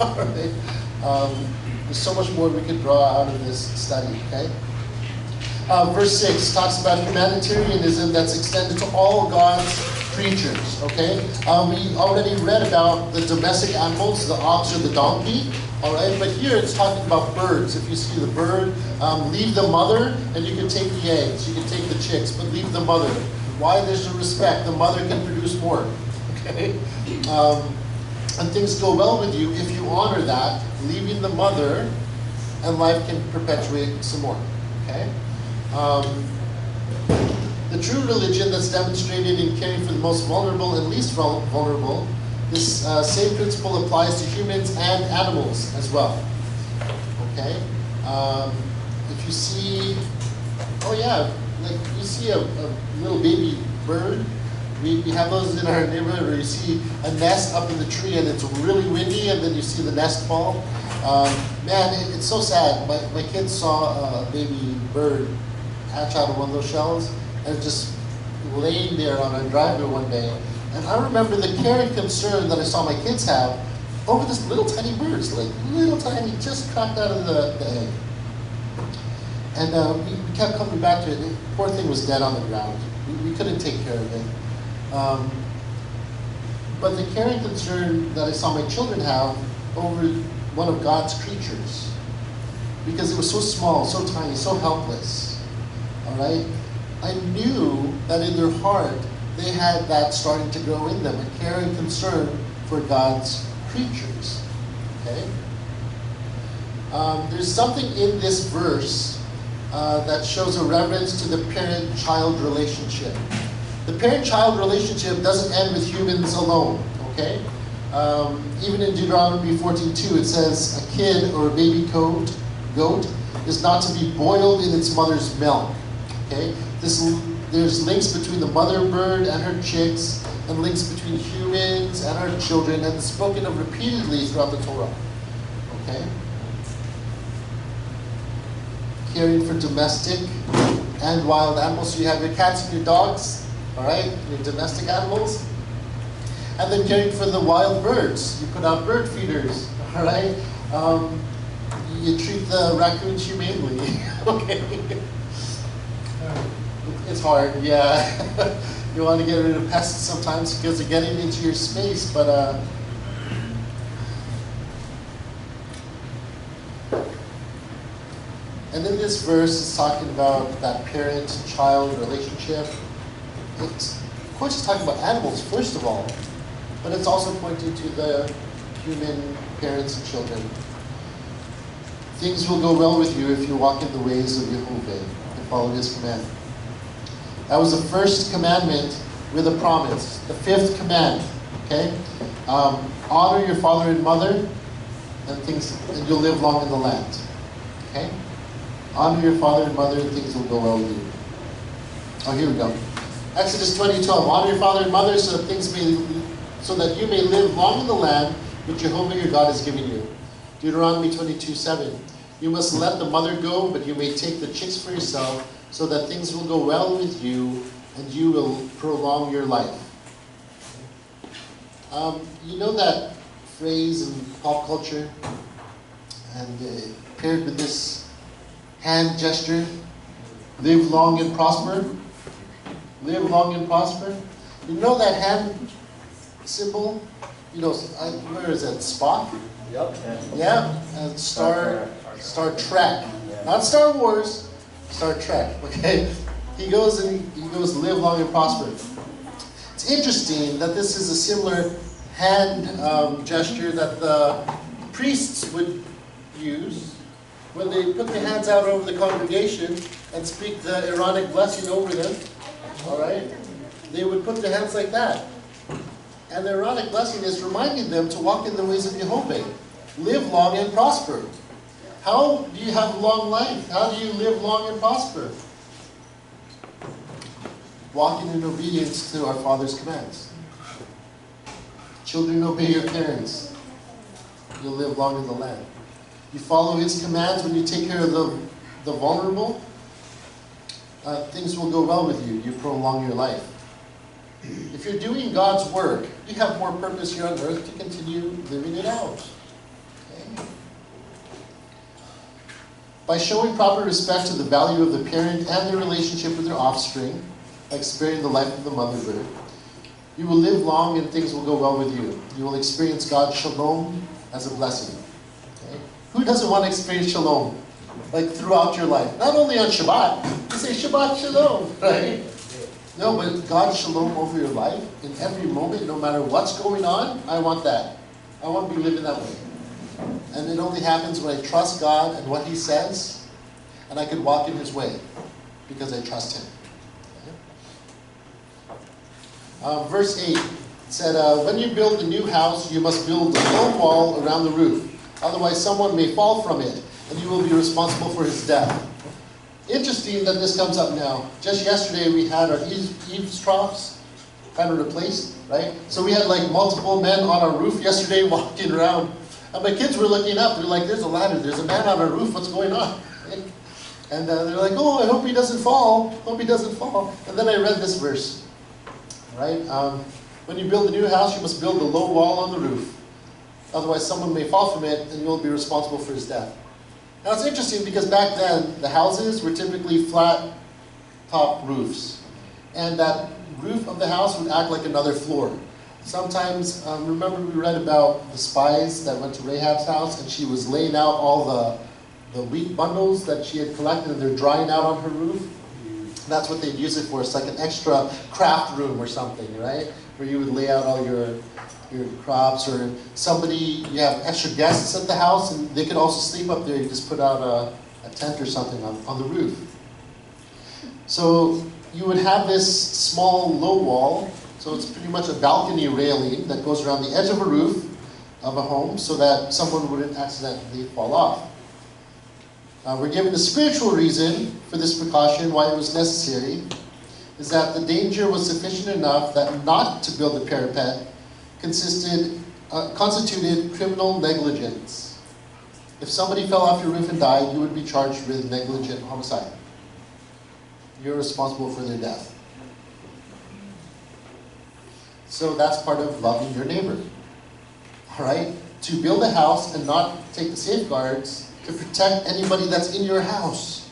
All right? There's so much more we could draw out of this study, okay? Verse 6 talks about humanitarianism that's extended to all God's creatures, okay? We already read about the domestic animals, the ox or the donkey, all right? But here it's talking about birds. If you see the bird, leave the mother and you can take the eggs, you can take the chicks, but leave the mother. Why? There's a respect. The mother can produce more, okay? And things go well with you if you honor that, leaving the mother, and life can perpetuate some more, okay? The true religion that's demonstrated in caring for the most vulnerable and least vulnerable, this same principle applies to humans and animals as well, okay? If you see, oh yeah, like you see a little baby bird, we have those in our neighborhood where you see a nest up in the tree and it's really windy and then you see the nest fall. Man, it's so sad. My kids saw a baby bird hatch out of one of those shells and just laying there on our driveway one day. And I remember the care and concern that I saw my kids have over this little tiny birds, like little tiny, just cracked out of the egg. And we kept coming back to it. The poor thing was dead on the ground. We couldn't take care of it. But the care and concern that I saw my children have over one of God's creatures, because it was so small, so tiny, so helpless, all right? I knew that in their heart, they had that starting to grow in them, a care and concern for God's creatures, okay? There's something in this verse that shows a reverence to the parent-child relationship. The parent-child relationship doesn't end with humans alone, okay? Even in Deuteronomy 14:2, it says, a kid or a baby goat is not to be boiled in its mother's milk, okay? There's links between the mother bird and her chicks, and links between humans and our children, and it's spoken of repeatedly throughout the Torah, okay? Caring for domestic and wild animals. So you have your cats and your dogs, all right, your domestic animals. And then caring for the wild birds. You put out bird feeders, all right? You treat the raccoons humanely, okay? It's hard, yeah. You want to get rid of pests sometimes because they're getting into your space, but and then this verse is talking about that parent-child relationship. It's, of course, it's talking about animals first of all, but it's also pointing to the human parents and children. Things will go well with you if you walk in the ways of Jehovah and follow His command. That was the first commandment with a promise. The fifth command, okay? Honor your father and mother, and you'll live long in the land. Okay? Honor your father and mother, and things will go well with you. Oh, here we go. Exodus 20:12. Honor your father and mother so that you may live long in the land which Jehovah your God is giving you. Deuteronomy 22:7. You must let the mother go, but you may take the chicks for yourself, so that things will go well with you and you will prolong your life. You know that phrase in pop culture, and paired with this hand gesture, live long and prosper? Live long and prosper? You know that hand symbol? You know, where is that? Spock? Yep. Yeah, and Star Trek. Not Star Wars. Star Trek, okay? He goes live long and prosper. It's interesting that this is a similar hand gesture that the priests would use when they put their hands out over the congregation and speak the Aaronic blessing over them, all right? They would put their hands like that. And the Aaronic blessing is reminding them to walk in the ways of Jehovah. Live long and prosper. How do you have long life? How do you live long and prosper? Walking in obedience to our Father's commands. Children, obey your parents. You'll live long in the land. You follow His commands when you take care of the vulnerable. Things will go well with you. You prolong your life. If you're doing God's work, you have more purpose here on earth to continue living it out. Okay? By showing proper respect to the value of the parent and their relationship with their offspring, like sparing the life of the mother bird, You will live long and things will go well with you. You will experience God's shalom as a blessing. Okay? Who doesn't want to experience shalom? Like throughout your life. Not only on Shabbat. You say Shabbat shalom, right? No, but God's shalom over your life in every moment, no matter what's going on, I want that. I want to be living that way. And it only happens when I trust God and what He says, and I can walk in His way because I trust Him. Okay? Verse 8 said, when you build a new house, you must build a low wall around the roof. Otherwise, someone may fall from it, and you will be responsible for his death. Interesting that this comes up now. Just yesterday, we had our eaves troughs kind of replaced, right? So we had like multiple men on our roof yesterday walking around. And my kids were looking up. They're like, there's a ladder. There's a man on our roof. What's going on? And they're like, oh, I hope he doesn't fall. Hope he doesn't fall. And then I read this verse, right? When you build a new house, you must build a low wall on the roof. Otherwise, someone may fall from it, and you will be responsible for his death. Now, it's interesting because back then, the houses were typically flat top roofs. And that roof of the house would act like another floor. Sometimes, remember we read about the spies that went to Rahab's house, and she was laying out all the wheat bundles that she had collected, and they're drying out on her roof. That's what they'd use it for. It's like an extra craft room or something, right? Where you would lay out all your crops, or you have extra guests at the house, and they could also sleep up there. You just put out a tent or something on the roof. So you would have this small low wall, so it's pretty much a balcony railing that goes around the edge of a roof of a home so that someone wouldn't accidentally fall off. We're given a spiritual reason for this precaution, why it was necessary, is that the danger was sufficient enough that not to build a parapet constituted criminal negligence. If somebody fell off your roof and died, you would be charged with negligent homicide. You're responsible for their death. So that's part of loving your neighbor. All right? To build a house and not take the safeguards to protect anybody that's in your house.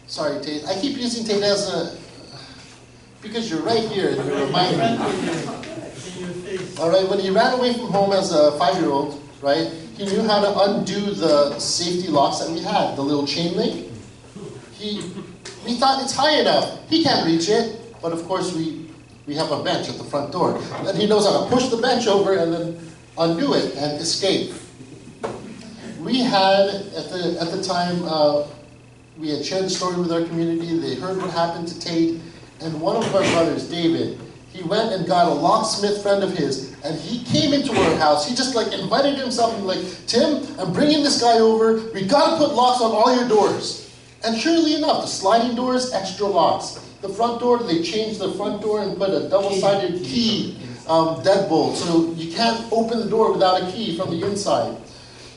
Sorry, Tate. I keep using Tate as because you're right here and you remind me. All right, when he ran away from home as a 5-year-old, right, he knew how to undo the safety locks that we had, the little chain link. We thought it's high enough. He can't reach it. But of course, we have a bench at the front door. And he knows how to push the bench over and then undo it and escape. We had, at the time, we had shared the story with our community. They heard what happened to Tate. And one of our brothers, David, he went and got a locksmith friend of his, and he came into our house. He just like invited himself and like, Tim, I'm bringing this guy over. We got to put locks on all your doors. And surely enough, the sliding doors, extra locks. The front door, they changed the front door and put a double-sided key deadbolt. So you can't open the door without a key from the inside.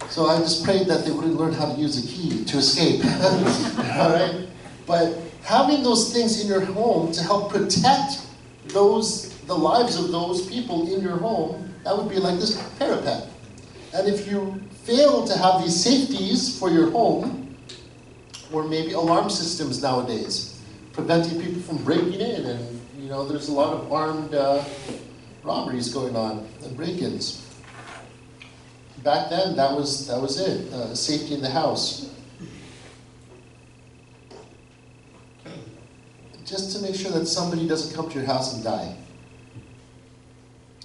So I just prayed that they wouldn't learn how to use a key to escape. All right? But having those things in your home to help protect the lives of those people in your home, that would be like this parapet. And if you fail to have these safeties for your home, or maybe alarm systems nowadays, preventing people from breaking in, and there's a lot of armed robberies going on and break-ins. Back then, that was it. Safety in the house. Just to make sure that somebody doesn't come to your house and die.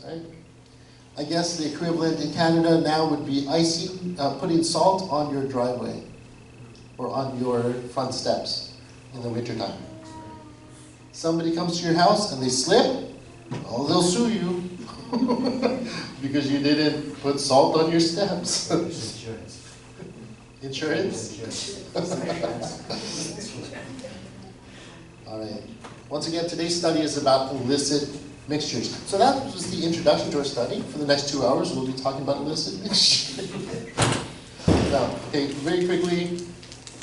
Right? I guess the equivalent in Canada now would be putting salt on your driveway or on your front steps in the wintertime. Somebody comes to your house and they slip, they'll sue you because you didn't put salt on your steps. Insurance? All right. Once again, today's study is about illicit mixtures. So that was the introduction to our study. For the next 2 hours, we'll be talking about illicit mixtures. Now, okay, very quickly,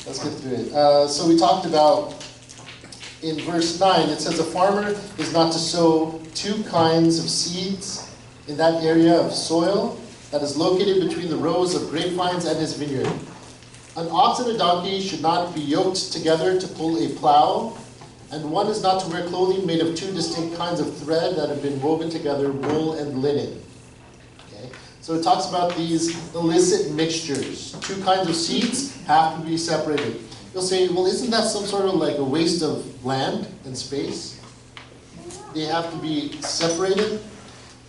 let's get through it. So we talked about, in verse 9, it says, a farmer is not to sow 2 kinds of seeds in that area of soil that is located between the rows of grapevines and his vineyard. An ox and a donkey should not be yoked together to pull a plow, And one is not to wear clothing made of two distinct kinds of thread that have been woven together, wool and linen. Okay? So it talks about these illicit mixtures. Two kinds of seeds have to be separated. You'll say, well, isn't that some sort of like a waste of land and space? They have to be separated.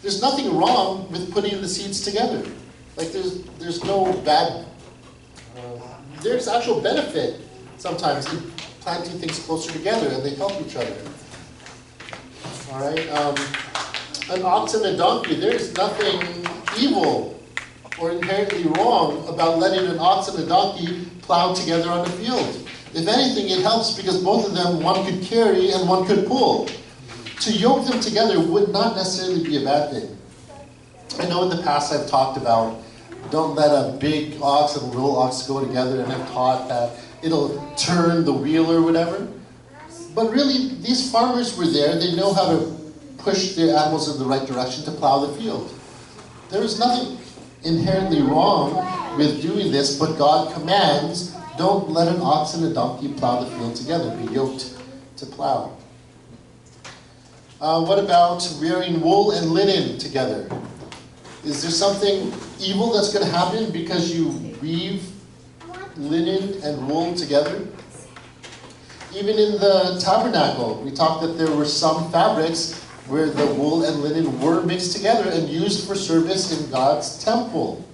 There's nothing wrong with putting the seeds together. Like there's no bad, there's actual benefit sometimes in planting things closer together, and they help each other. All right, an ox and a donkey, there's nothing evil or inherently wrong about letting an ox and a donkey plow together on a field. If anything, it helps because both of them, one could carry and one could pull. To yoke them together would not necessarily be a bad thing. I know in the past I've talked about don't let a big ox and a little ox go together, and I've taught that it'll turn the wheel or whatever. But really, these farmers were there. They know how to push their animals in the right direction to plow the field. There is nothing inherently wrong with doing this, but God commands, don't let an ox and a donkey plow the field together, be yoked to plow. What about wearing wool and linen together? Is there something evil that's going to happen because you weave linen and wool together? Even in the tabernacle, we talked that there were some fabrics where the wool and linen were mixed together and used for service in God's temple.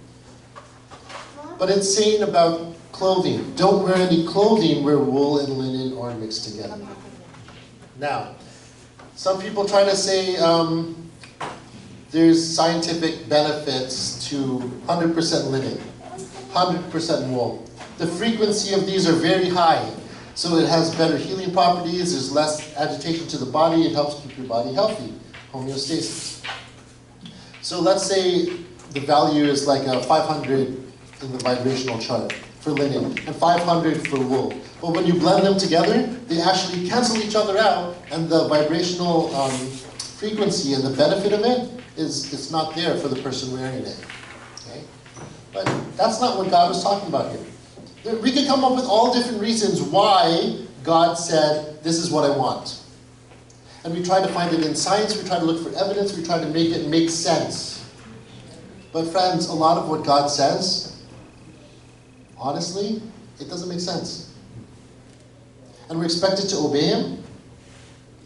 But it's saying about clothing. Don't wear any clothing where wool and linen are mixed together. Now, some people try to say there's scientific benefits to 100% linen, 100% wool. The frequency of these are very high, so it has better healing properties, there's less agitation to the body, it helps keep your body healthy, homeostasis. So let's say the value is like a 500 in the vibrational chart for linen and 500 for wool. But when you blend them together, they actually cancel each other out, and the vibrational frequency and the benefit of it is not there for the person wearing it. Okay? But that's not what God was talking about here. We could come up with all different reasons why God said, this is what I want. And we try to find it in science, we try to look for evidence, we try to make it make sense. But friends, a lot of what God says, honestly, it doesn't make sense. And we're expected to obey Him?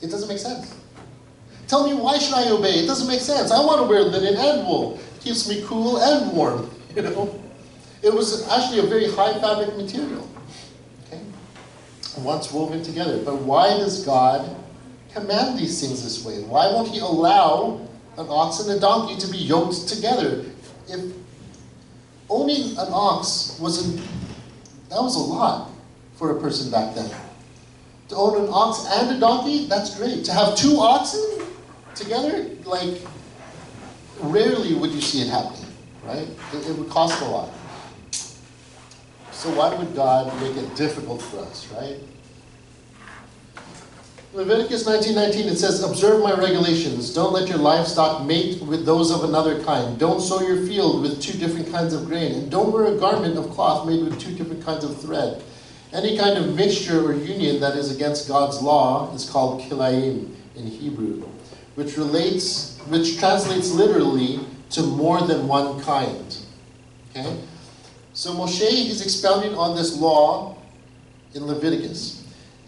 It doesn't make sense. Tell me, why should I obey? It doesn't make sense. I want to wear linen and wool. It keeps me cool and warm, you know. It was actually a very high fabric material, okay? Once woven together. But why does God command these things this way? Why won't He allow an ox and a donkey to be yoked together? If owning an ox that was a lot for a person back then. To own an ox and a donkey, that's great. To have two oxen together, like, rarely would you see it happening, right? It would cost a lot. So why would God make it difficult for us, right? Leviticus 19:19, it says, observe my regulations. Don't let your livestock mate with those of another kind. Don't sow your field with two different kinds of grain. And don't wear a garment of cloth made with two different kinds of thread. Any kind of mixture or union that is against God's law is called kilayim in Hebrew, which translates literally to more than one kind. Okay? So Moshe is expounding on this law in Leviticus.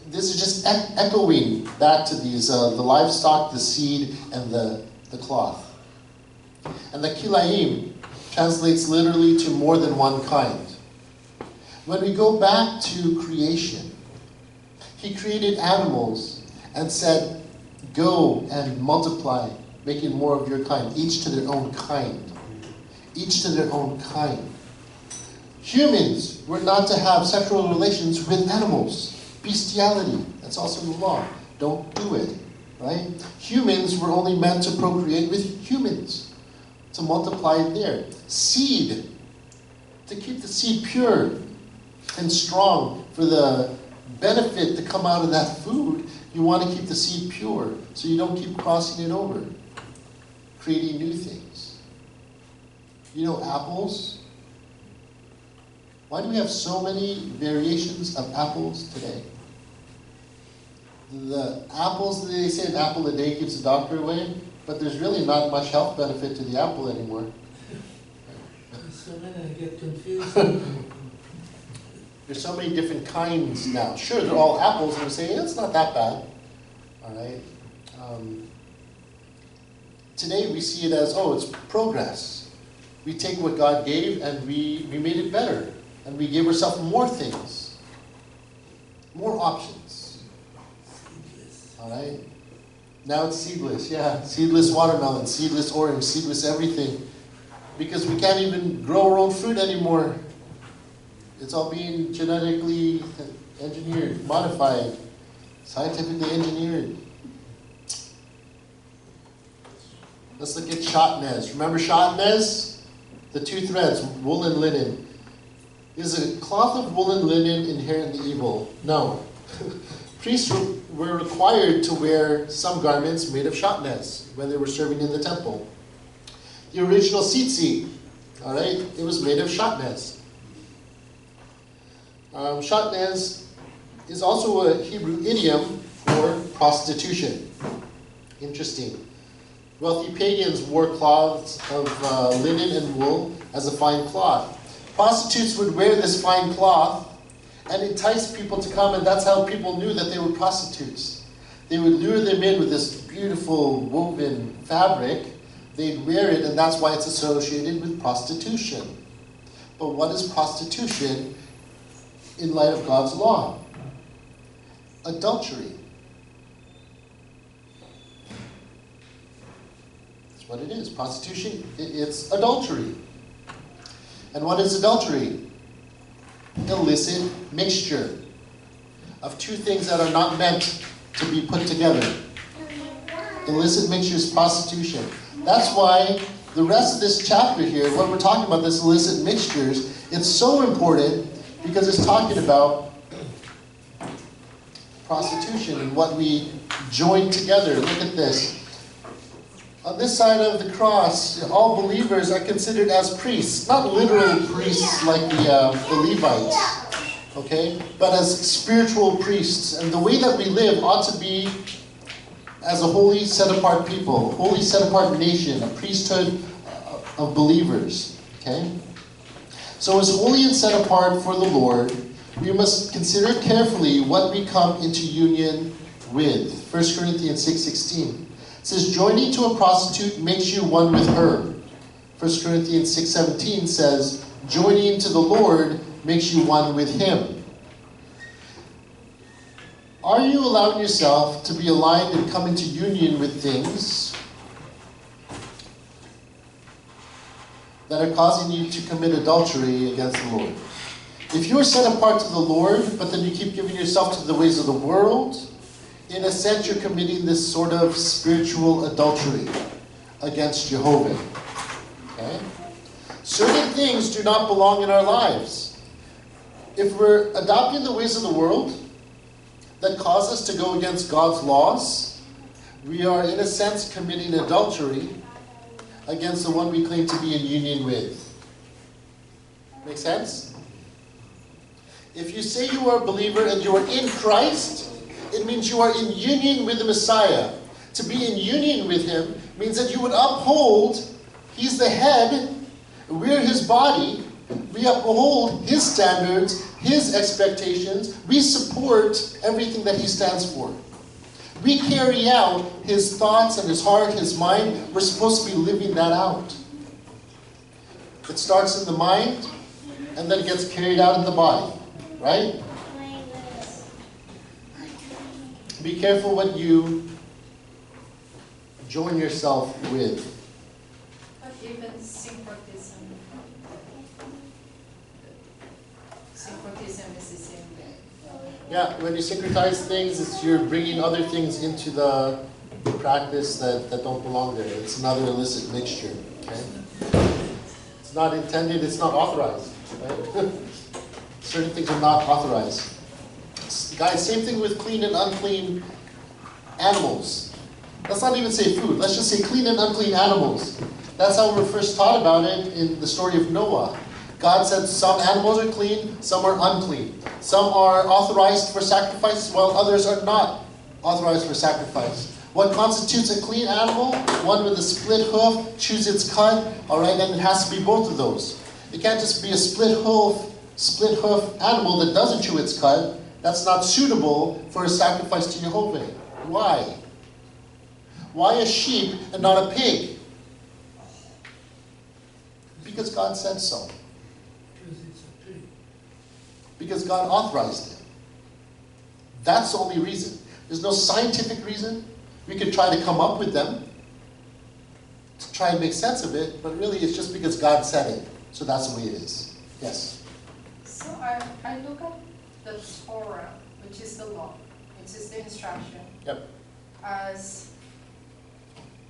This is just echoing back to these, the livestock, the seed, and the cloth. And the kilayim translates literally to more than one kind. When we go back to creation, He created animals and said, go and multiply, making more of your kind, each to their own kind. Each to their own kind. Humans were not to have sexual relations with animals. Bestiality, that's also the law. Don't do it, right? Humans were only meant to procreate with humans, to multiply there. Seed, to keep the seed pure and strong for the benefit to come out of that food. You want to keep the seed pure so you don't keep crossing it over, creating new things. You know, apples. Why do we have so many variations of apples today? The apples, they say an apple a day keeps the doctor away, but there's really not much health benefit to the apple anymore. So then I get confused. There's so many different kinds now. Sure, they're all apples, and we say, it's not that bad. All right. Today we see it as, oh, it's progress. We take what God gave and we made it better. And we gave ourselves more things. More options. All right. Now it's seedless, yeah. Seedless watermelon, seedless orange, seedless everything. Because we can't even grow our own fruit anymore. It's all being genetically engineered, modified, scientifically engineered. Let's look at shatnez. Remember shatnez? The two threads, wool and linen. Is a cloth of wool and linen inherently evil? No. Priests were required to wear some garments made of shatnez when they were serving in the temple. The original tzitzit, all right, it was made of shatnez. Shatnez is also a Hebrew idiom for prostitution. Interesting. Wealthy pagans wore cloths of linen and wool as a fine cloth. Prostitutes would wear this fine cloth and entice people to come, and that's how people knew that they were prostitutes. They would lure them in with this beautiful woven fabric. They'd wear it, and that's why it's associated with prostitution. But what is prostitution in light of God's law? Adultery. That's what it is. Prostitution, it's adultery. And what is adultery? Illicit mixture of two things that are not meant to be put together. Illicit mixture is prostitution. That's why the rest of this chapter here, what we're talking about, this illicit mixtures, it's so important because it's talking about prostitution and what we join together. Look at this. On this side of the cross, all believers are considered as priests. Not literal priests like the Levites, okay? But as spiritual priests. And the way that we live ought to be as a holy, set-apart people, holy, set-apart nation, a priesthood of believers, okay? So as holy and set apart for the Lord, we must consider carefully what we come into union with. 1 Corinthians 6:16. It says, joining to a prostitute makes you one with her. 1 Corinthians 6:17 says, joining to the Lord makes you one with him. Are you allowing yourself to be aligned and come into union with things that are causing you to commit adultery against the Lord? If you are set apart to the Lord, but then you keep giving yourself to the ways of the world, in a sense, you're committing this sort of spiritual adultery against Jehovah. Okay? Certain things do not belong in our lives. If we're adopting the ways of the world that cause us to go against God's laws, we are, in a sense, committing adultery against the one we claim to be in union with. Make sense? If you say you are a believer and you are in Christ, it means you are in union with the Messiah. To be in union with him means that you would uphold, he's the head, we're his body, we uphold his standards, his expectations, we support everything that he stands for. We carry out his thoughts and his heart, his mind. We're supposed to be living that out. It starts in the mind and then it gets carried out in the body, right? Be careful what you join yourself with. But even syncretism. Syncretism is the same thing. Yeah, when you syncretize things, you're bringing other things into the practice that don't belong there. It's another illicit mixture. Okay? It's not intended, it's not authorized. Right? Certain things are not authorized. Guys, same thing with clean and unclean animals. Let's not even say food. Let's just say clean and unclean animals. That's how we're first taught about it in the story of Noah. God said some animals are clean, some are unclean. Some are authorized for sacrifice, while others are not. authorized for sacrifice. What constitutes a clean animal? One with a split hoof, chews its cud, all right, and it has to be both of those. It can't just be a split hoof animal that doesn't chew its cud. That's not suitable for a sacrifice to Jehovah. Why? Why a sheep and not a pig? Because God said so. Because it's a pig. Because God authorized it. That's the only reason. There's no scientific reason. We could try to come up with them to try and make sense of it, but really it's just because God said it. So that's the way it is. Yes? So I look at the Torah, which is the law, which is the instruction, Yep. as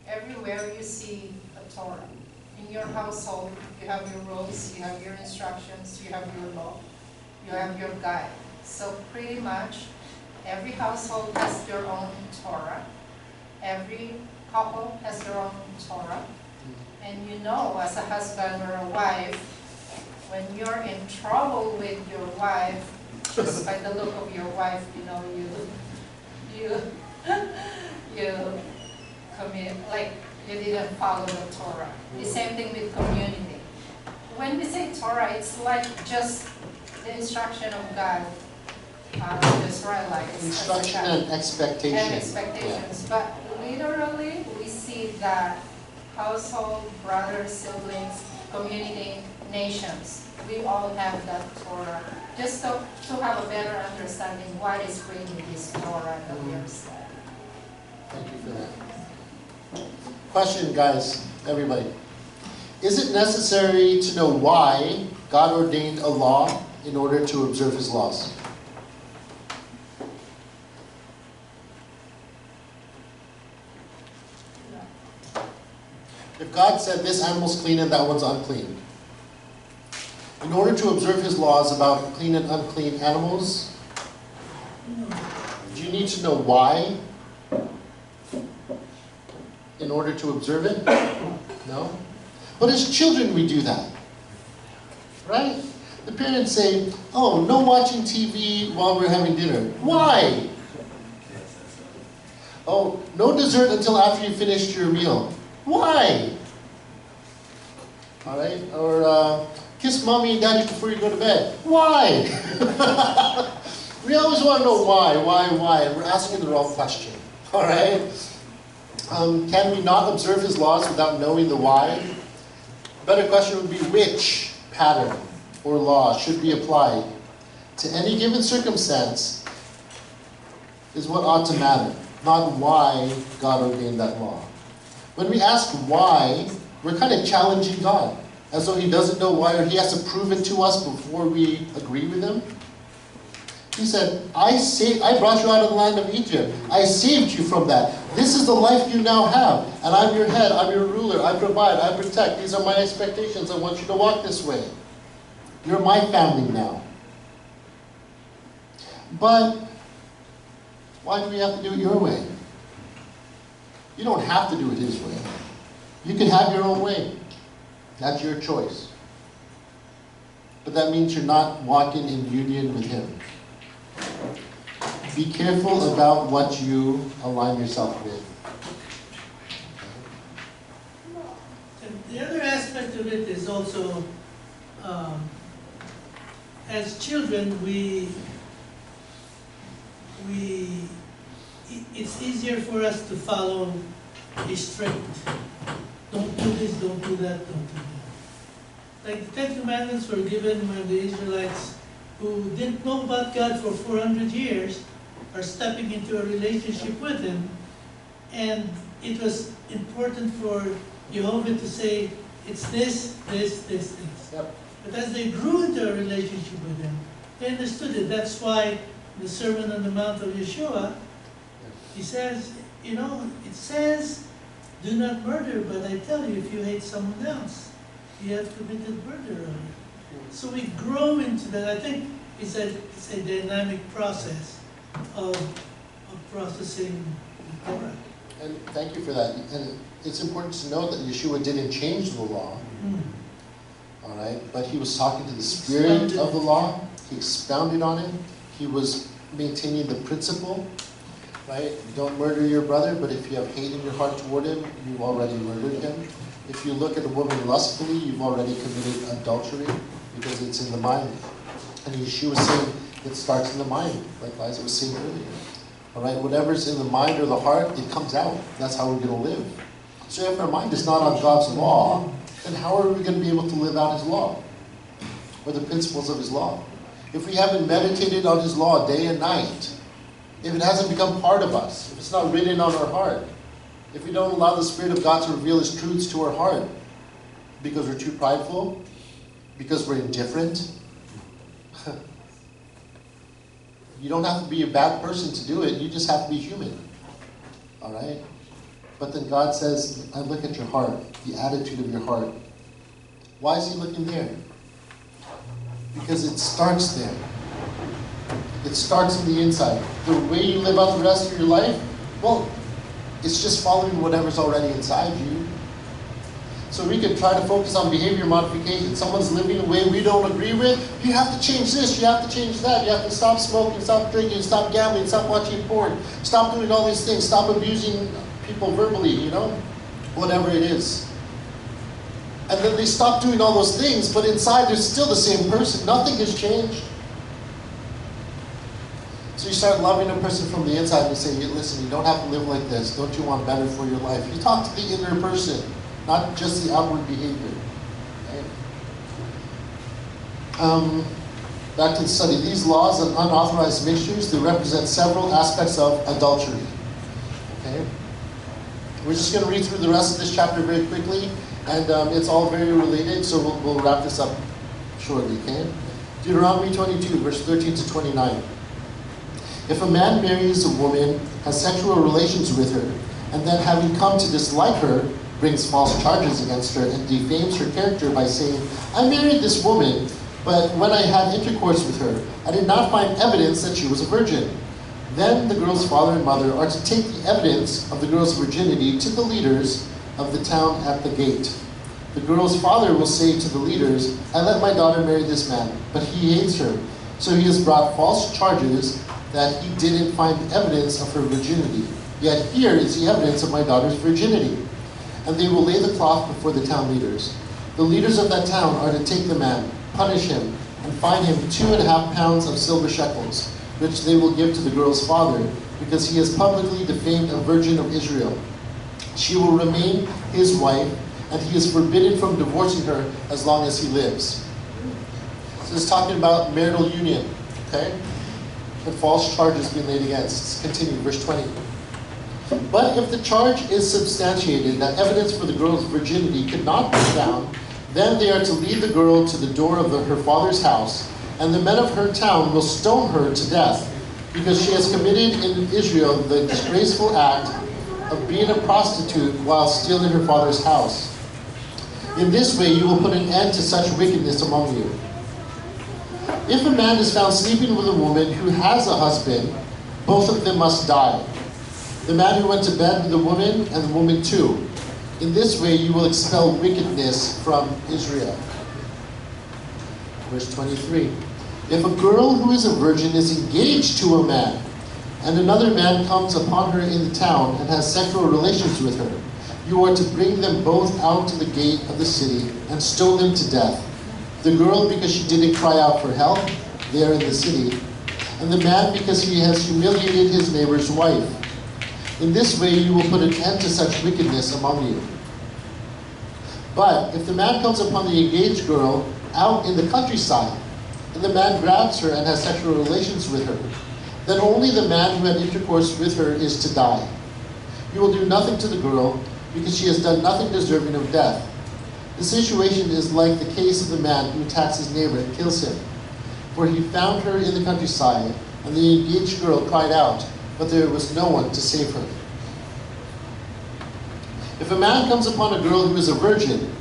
everywhere you see a Torah. In your household, you have your rules, you have your instructions, you have your law, you have your guide. So pretty much every household has their own Torah. Every couple has their own Torah. And you know, as a husband or a wife, when you're in trouble with your wife, just by the look of your wife, you know, you commit, like you didn't follow the Torah. The same thing with community. When we say Torah, it's like just the instruction of God to the Israelites. Instruction and expectation. And expectations. But literally, we see that household, brothers, siblings, community, nations, we all have that Torah. Just to have a better understanding what is bringing this Torah that we are studying. Thank you for that. Question, guys, everybody. Is it necessary to know why God ordained a law in order to observe his laws? If God said this animal's clean and that one's unclean, in order to observe his laws about clean and unclean animals, do you need to know why in order to observe it? No? But as children, we do that. Right? The parents say, oh, no watching TV while we're having dinner. Why? Oh, no dessert until after you finished your meal. Why? All right? Or kiss mommy and daddy before you go to bed. Why? We always want to know why. And we're asking the wrong question. All right? Can we not observe his laws without knowing the why? A better question would be, which pattern or law should be applied to any given circumstance is what ought to matter, not why God ordained that law. When we ask why, we're kind of challenging God, as though he doesn't know why, or he has to prove it to us before we agree with him. He said, I brought you out of the land of Egypt. I saved you from that. This is the life you now have. And I'm your head, I'm your ruler, I provide, I protect. These are my expectations. I want you to walk this way. You're my family now. But why do we have to do it your way? You don't have to do it his way. You can have your own way. That's your choice. But that means you're not walking in union with him. Be careful about what you align yourself with. And the other aspect of it is also, as children, it's easier for us to follow a straight. Don't do this, don't do that, don't do that. Like the Ten Commandments were given when the Israelites, who didn't know about God for 400 years, are stepping into a relationship with him. And it was important for Jehovah to say, it's this, this, this, this. Yep. But as they grew into a relationship with him, they understood it. That's why the Sermon on the Mount of Yeshua, he says, you know, it says, do not murder, but I tell you, if you hate someone else, you have committed murder on it. So we grow into that. I think it's a dynamic process of processing the Torah. And thank you for that. And it's important to know that Yeshua didn't change the law. All right? But he was talking to the spirit of the law. He expounded on it. He was maintaining the principle. right? Don't murder your brother, but if you have hate in your heart toward him, you've already murdered him. If you look at a woman lustfully, you've already committed adultery, because it's in the mind. And Yeshua was saying it starts in the mind, like Liza was saying earlier. All right, whatever's in the mind or the heart, it comes out. That's how we're going to live. So if our mind is not on God's law, then how are we going to be able to live out His law? Or the principles of His law? If we haven't meditated on His law day and night, if it hasn't become part of us, if it's not written on our heart, if we don't allow the Spirit of God to reveal His truths to our heart, because we're too prideful, because we're indifferent, you don't have to be a bad person to do it, you just have to be human. All right? But then God says, I look at your heart, the attitude of your heart. Why is He looking there? Because it starts there. It starts in the inside. The way you live out the rest of your life, well, it's just following whatever's already inside you. So we could try to focus on behavior modification. Someone's living a way we don't agree with. You have to change this, you have to change that. You have to stop smoking, stop drinking, stop gambling, stop watching porn. Stop doing all these things. Stop abusing people verbally, you know? Whatever it is. And then they stop doing all those things, but inside they're still the same person. Nothing has changed. So you start loving a person from the inside and you say, listen, you don't have to live like this. Don't you want better for your life? You talk to the inner person, not just the outward behavior. Okay? Back to the study. These laws and unauthorized mixtures, they represent several aspects of adultery. Okay? We're just going to read through the rest of this chapter very quickly, and it's all very related, so we'll wrap this up shortly. Okay? Deuteronomy 22, verse 13 to 29. If a man marries a woman, has sexual relations with her, and then having come to dislike her, brings false charges against her and defames her character by saying, I married this woman, but when I had intercourse with her, I did not find evidence that she was a virgin. Then the girl's father and mother are to take the evidence of the girl's virginity to the leaders of the town at the gate. The girl's father will say to the leaders, I let my daughter marry this man, but he hates her. So he has brought false charges that he didn't find evidence of her virginity. Yet here is the evidence of my daughter's virginity. And they will lay the cloth before the town leaders. The leaders of that town are to take the man, punish him, and fine him 2.5 pounds of silver shekels, which they will give to the girl's father, because he has publicly defamed a virgin of Israel. She will remain his wife, and he is forbidden from divorcing her as long as he lives. So it's talking about marital union, okay? And false charges being laid against. Let's continue, verse 20. But if the charge is substantiated that evidence for the girl's virginity could not be found, then they are to lead the girl to the door of her father's house, and the men of her town will stone her to death, because she has committed in Israel the disgraceful act of being a prostitute while still in her father's house. In this way you will put an end to such wickedness among you. If a man is found sleeping with a woman who has a husband, both of them must die. The man who went to bed with the woman, and the woman too. In this way you will expel wickedness from Israel. Verse 23. If a girl who is a virgin is engaged to a man, and another man comes upon her in the town and has sexual relations with her, you are to bring them both out to the gate of the city and stone them to death. The girl because she didn't cry out for help there in the city, and the man because he has humiliated his neighbor's wife. In this way you will put an end to such wickedness among you. But if the man comes upon the engaged girl out in the countryside, and the man grabs her and has sexual relations with her, then only the man who had intercourse with her is to die. You will do nothing to the girl, because she has done nothing deserving of death. The situation is like the case of the man who attacks his neighbor and kills him. For he found her in the countryside, and the engaged girl cried out, but there was no one to save her. If a man comes upon a girl who is a virgin,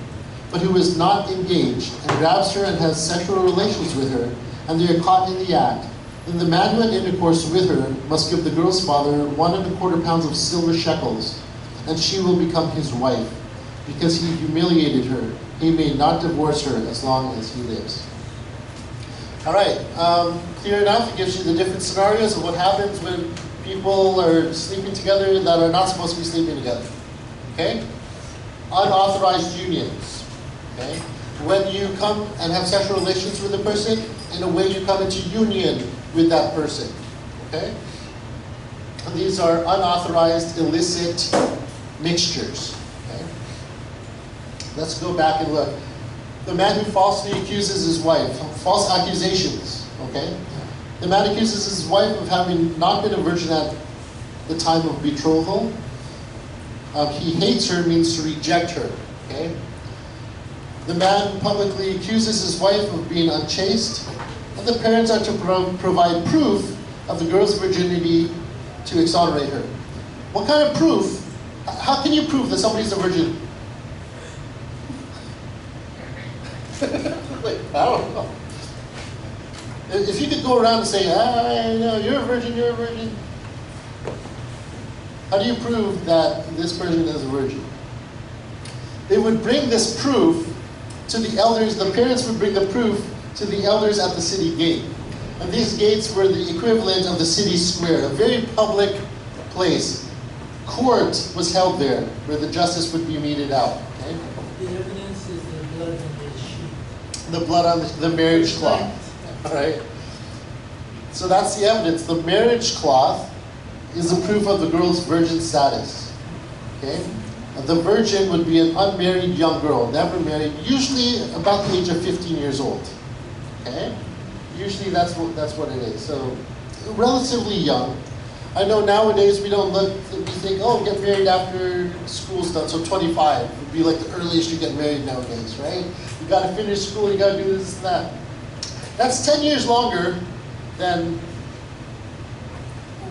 but who is not engaged, and grabs her and has sexual relations with her, and they are caught in the act, then the man who had intercourse with her must give the girl's father 1.25 pounds of silver shekels, and she will become his wife. Because he humiliated her, he may not divorce her as long as he lives. All right, clear enough? It gives you the different scenarios of what happens when people are sleeping together that are not supposed to be sleeping together. Okay? Unauthorized unions. Okay? When you come and have sexual relations with a person, in a way you come into union with that person. Okay? And these are unauthorized, illicit mixtures. Okay? Let's go back and look. The man who falsely accuses his wife, false accusations. Okay? The man accuses his wife of having not been a virgin at the time of betrothal. He hates her means to reject her. Okay? The man publicly accuses his wife of being unchaste, and the parents are to provide proof of the girl's virginity to exonerate her. What kind of proof? How can you prove that somebody's a virgin? Wait, I don't know. If you could go around and say, you're a virgin, you're a virgin. How do you prove that this person is a virgin? They would bring this proof to the elders, the parents would bring the proof to the elders at the city gate. And these gates were the equivalent of the city square, a very public place. Court was held there, where the justice would be meted out. Okay? The evidence is the blood on the sheet. The blood on the marriage cloth. All right? So that's the evidence. The marriage cloth is the proof of the girl's virgin status. Okay? The virgin would be an unmarried young girl, never married, usually about the age of 15 years old. Okay? Usually that's what it is. So relatively young. I know nowadays we don't look, we think, oh, get married after school's done. So 25 would be like the earliest you get married nowadays, right? You got to finish school, you got to do this and that. That's 10 years longer than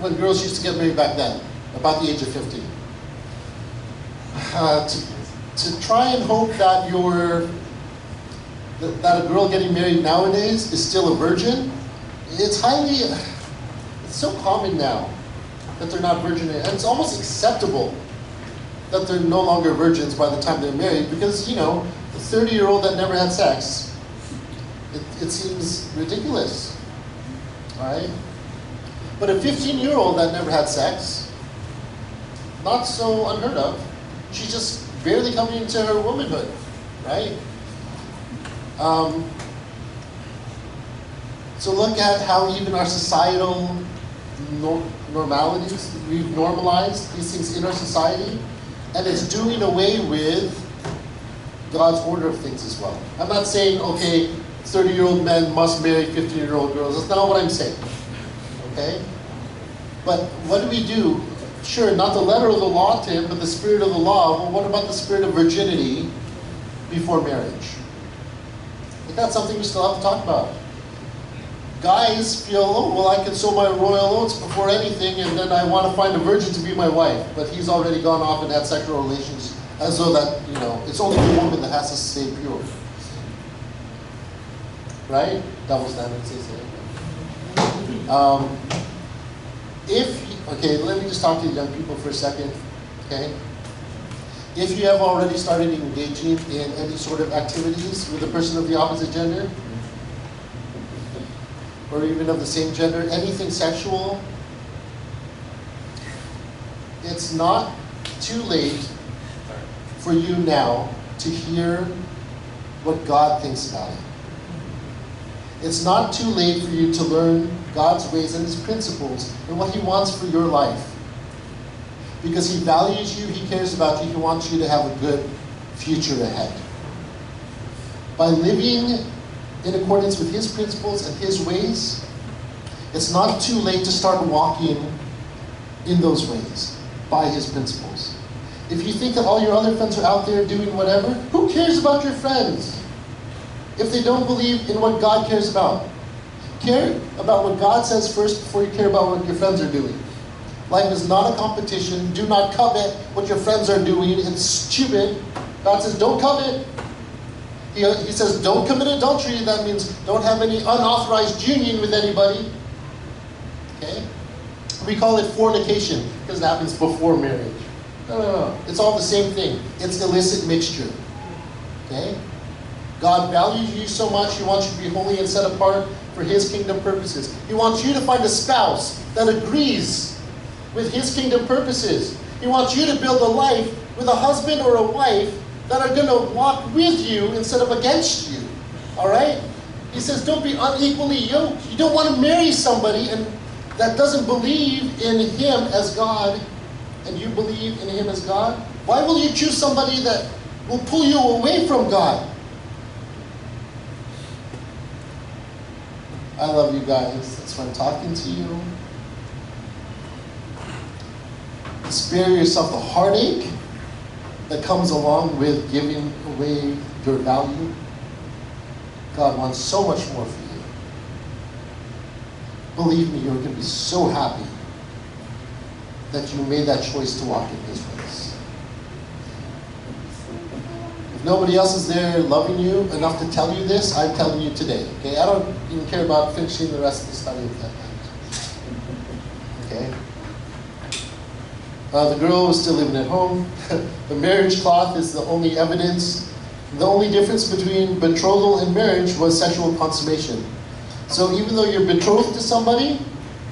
when girls used to get married back then, about the age of 15. To try and hope that that a girl getting married nowadays is still a virgin, it's so common now that they're not virgin, and it's almost acceptable that they're no longer virgins by the time they're married, because, the 30-year-old that never had sex, it seems ridiculous, right? But a 15-year-old that never had sex, not so unheard of. She's just barely coming into her womanhood, right? So look at how even our societal normalities, we've normalized these things in our society, and it's doing away with God's order of things as well. I'm not saying, okay, 30-year-old men must marry 15-year-old girls. That's not what I'm saying, okay? But what do we do? Sure, not the letter of the law, Tim, but the spirit of the law. Well, what about the spirit of virginity before marriage? I think that's something we still have to talk about. Guys feel, oh, well, I can sow my royal oats before anything, and then I want to find a virgin to be my wife. But he's already gone off and had sexual relations, as though that, it's only the woman that has to stay pure. Right? Double standard, say so. Okay, let me just talk to the young people for a second, okay? If you have already started engaging in any sort of activities with a person of the opposite gender, or even of the same gender, anything sexual, it's not too late for you now to hear what God thinks about it. It's not too late for you to learn God's ways and His principles and what He wants for your life. Because He values you, He cares about you, He wants you to have a good future ahead. By living in accordance with His principles and His ways, it's not too late to start walking in those ways, by His principles. If you think that all your other friends are out there doing whatever, who cares about your friends? If they don't believe in what God cares about. Care about what God says first before you care about what your friends are doing. Life is not a competition. Do not covet what your friends are doing. It's stupid. God says don't covet. He says don't commit adultery. That means don't have any unauthorized union with anybody. Okay? We call it fornication because it happens before marriage. No. It's all the same thing. It's illicit mixture. Okay? God values you so much, He wants you to be holy and set apart for His kingdom purposes. He wants you to find a spouse that agrees with His kingdom purposes. He wants you to build a life with a husband or a wife that are going to walk with you instead of against you. All right? He says, don't be unequally yoked. You don't want to marry somebody that doesn't believe in Him as God, and you believe in Him as God. Why will you choose somebody that will pull you away from God? I love you guys. That's why I'm talking to you. Spare yourself the heartache that comes along with giving away your value. God wants so much more for you. Believe me, you're going to be so happy that you made that choice to walk in His ways. If nobody else is there loving you enough to tell you this, I'm telling you today. Okay, I don't even care about finishing the rest of the study of that night. Okay. The girl was still living at home. The marriage cloth is the only evidence. The only difference between betrothal and marriage was sexual consummation. So even though you're betrothed to somebody,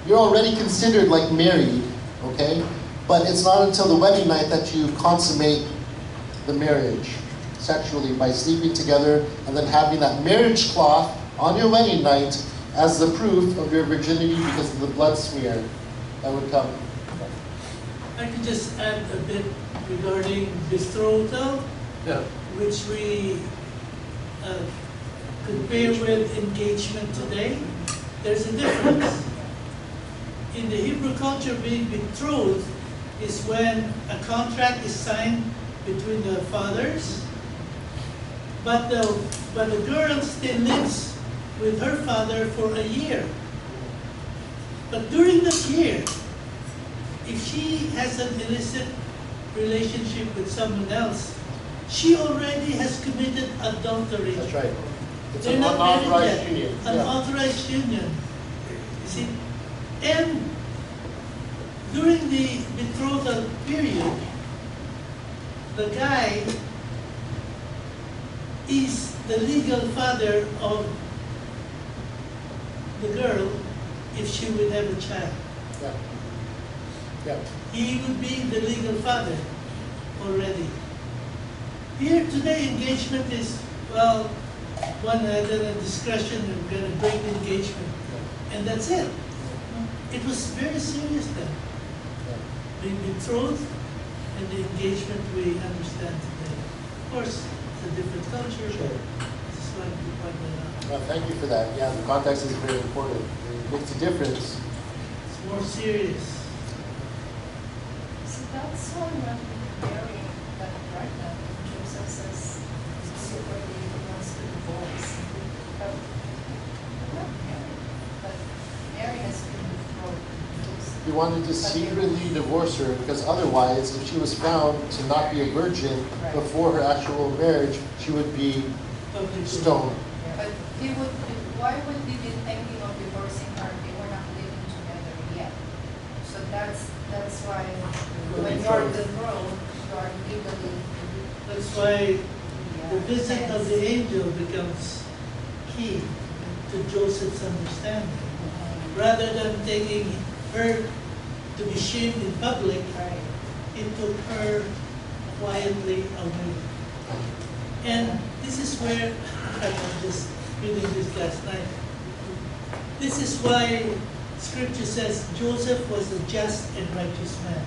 you're already considered like married, okay? But it's not until the wedding night that you consummate the marriage sexually by sleeping together and then having that marriage cloth on your wedding night as the proof of your virginity because of the blood smear that would come. I could just add a bit regarding betrothal, Yeah. which we compare with engagement today. There's a difference. In the Hebrew culture, being betrothed is when a contract is signed between the fathers, but the girl still lives with her father for a year. But during that year, if she has an illicit relationship with someone else, she already has committed adultery. That's right. It's They're an not married unauthorized yet. union. An Yeah. authorized union. You see? And during the betrothal period, the guy is the legal father of the girl if she would have a child. Yeah. Yeah. He would be the legal father already. Here today, engagement is, well, one other discretion, we're going to break the engagement. And that's it. It was very serious then. The betrothed and the engagement we understand today. Of course, it's a different culture, but I just wanted to point that out. Well, thank you for that. Yeah, the context is very important. It makes a difference. It's more serious. So that's why I'm not comparing that right now. Joseph says secretly he wants to divorce. But I'm not married. But Mary has been betrothed to Joseph. He wanted to secretly divorce her because otherwise, if she was found to not be a virgin before her actual marriage, she would be stoned. But he would, why would he be thinking of divorcing her? They were not living together yet. So that's why when you're betrothed, you are legally. That's why the visit of the angel becomes key to Joseph's understanding. Rather than taking her to be shamed in public, he took her quietly away. And this is where, I was just reading this last night, this is why Scripture says Joseph was a just and righteous man.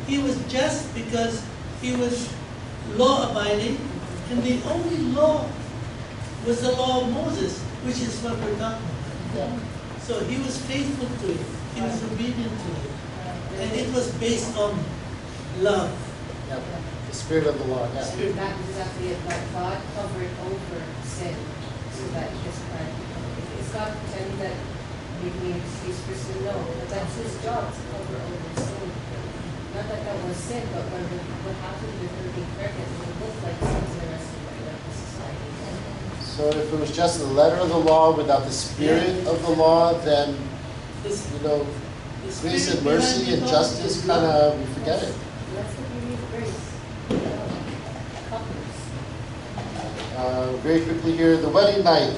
He was just because he was law-abiding, and the only law was the law of Moses, which is what we're talking about. So he was faithful to it. He was obedient to it. And it was based on love. Yeah. The spirit of the law. Yeah. Spirit. Not exactly it, but God covered over sin so that his plan. It's God pretending that maybe he's person, no, but that's his job to cover over sin. Not that that was sin, but what happened with her being pregnant, it looked like sin to the rest of the society. So if it was just the letter of the law without the spirit of the law, then, This- you know, the grace spirit and mercy behind and it all justice is kind love. of, we forget it. That's the beauty of grace. Couples. Very quickly here, the wedding night.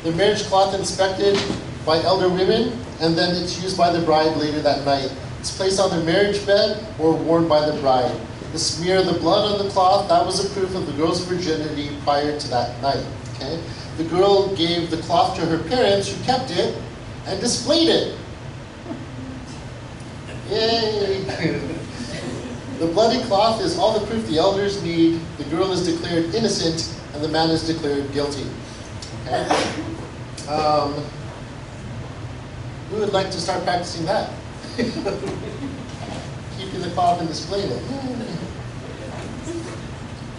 The marriage cloth inspected by elder women, and then it's used by the bride later that night. It's placed on the marriage bed or worn by the bride. The smear of the blood on the cloth, that was a proof of the girl's virginity prior to that night. Okay? The girl gave the cloth to her parents, who kept it and displayed it. Yay! The bloody cloth is all the proof the elders need. The girl is declared innocent, and the man is declared guilty. Okay? Who would like to start practicing that? Keeping the cloth and displaying it.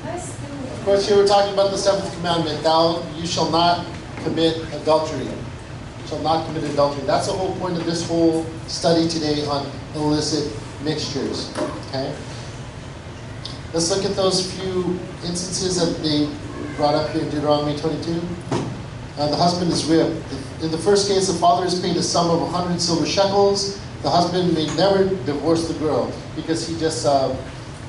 Of course, here we're talking about the seventh commandment. You shall not commit adultery. You shall not commit adultery. That's the whole point of this whole study today on illicit mixtures. Okay? Let's look at those few instances that they brought up here in Deuteronomy 22. The husband is ripped. In the first case, the father is paid a sum of 100 silver shekels. The husband may never divorce the girl because he just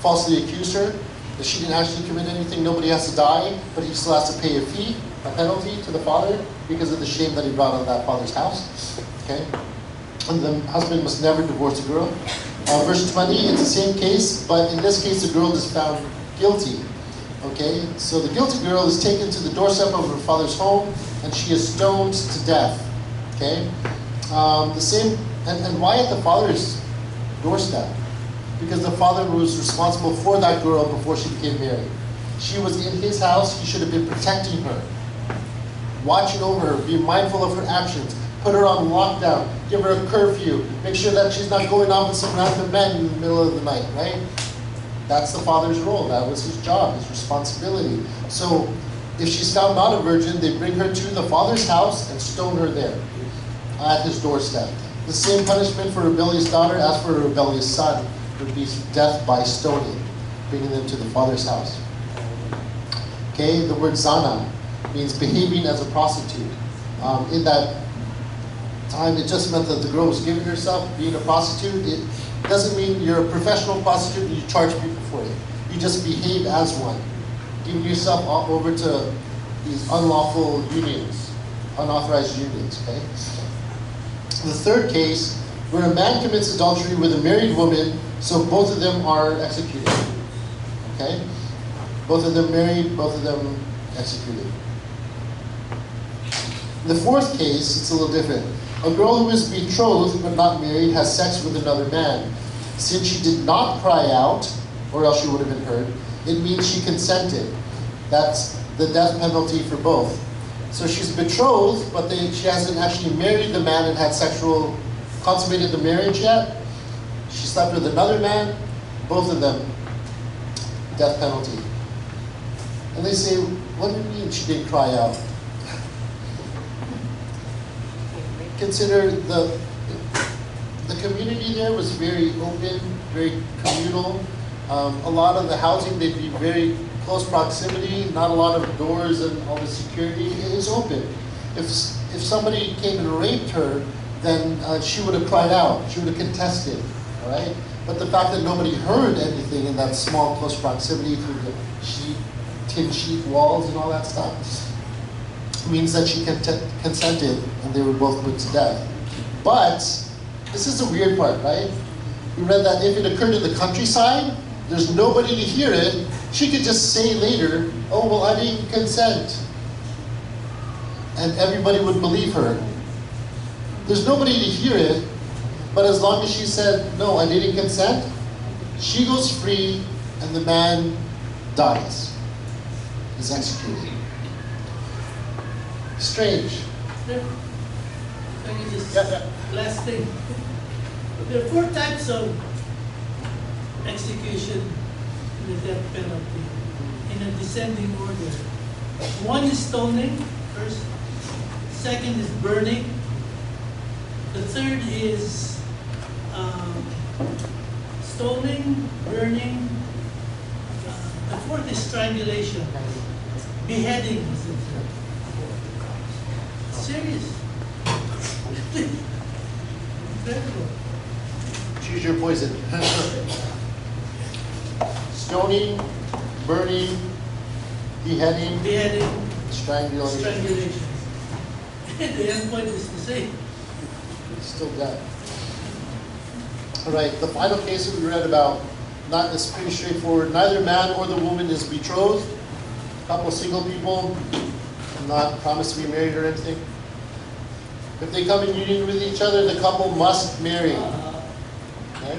falsely accused her. That she didn't actually commit anything. Nobody has to die, but he still has to pay a fee, a penalty to the father because of the shame that he brought on that father's house. Okay? And the husband must never divorce the girl. Verse 20, it's the same case, but in this case the girl is found guilty. Okay? So the guilty girl is taken to the doorstep of her father's home and she is stoned to death. Okay? The same, and why at the father's doorstep? Because the father was responsible for that girl before she became married. She was in his house, he should have been protecting her, watching over her, being mindful of her actions, put her on lockdown, give her a curfew, make sure that she's not going off with some random men in the middle of the night, right? That's the father's role. That was his job, his responsibility. So if she's found not a virgin, they bring her to the father's house and stone her there at his doorstep. The same punishment for a rebellious daughter as for a rebellious son would be death by stoning, bringing them to the father's house. Okay, the word zana means behaving as a prostitute. In that time, it just meant that the girl was giving herself, being a prostitute. It doesn't mean you're a professional prostitute and you charge people for it. You just behave as one, giving yourself over to these unlawful unions, unauthorized unions. Okay. The third case, where a man commits adultery with a married woman, so both of them are executed. Okay? Both of them married, both of them executed. The fourth case, it's a little different. A girl who is betrothed but not married has sex with another man. Since she did not cry out, or else she would have been heard, it means she consented. That's the death penalty for both. So she's betrothed, but she hasn't actually married the man and had consummated the marriage yet. She slept with another man, both of them, death penalty. And they say, what do you mean she didn't cry out? Consider the community there was very open, very communal. A lot of the housing, they'd be very close proximity, not a lot of doors and all the security. It was open. If somebody came and raped her, then she would have cried out. She would have contested, all right? But the fact that nobody heard anything in that small, close proximity through the tin sheet walls and all that stuff means that she consented and they were both put to death. But this is the weird part, right? We read that if it occurred in the countryside, there's nobody to hear it. She could just say later, oh, well, I didn't consent. And everybody would believe her. There's nobody to hear it, but as long as she said, no, I didn't consent, she goes free and the man dies. He's executed. Strange. Can you just, last thing. There are 4 types of execution in the death penalty in a descending order. 1 is stoning, first. 2nd is burning. The 3rd is stoning, burning. The 4th is strangulation. Beheading is the 3rd. Serious. Incredible. Choose your poison. Stoning, burning, beheading, strangulation. The end point is the same. It's still death. All right, the final case that we read about, it's pretty straightforward. Neither man or the woman is betrothed. A couple single people, not promised to be married or anything. If they come in union with each other, the couple must marry. Okay?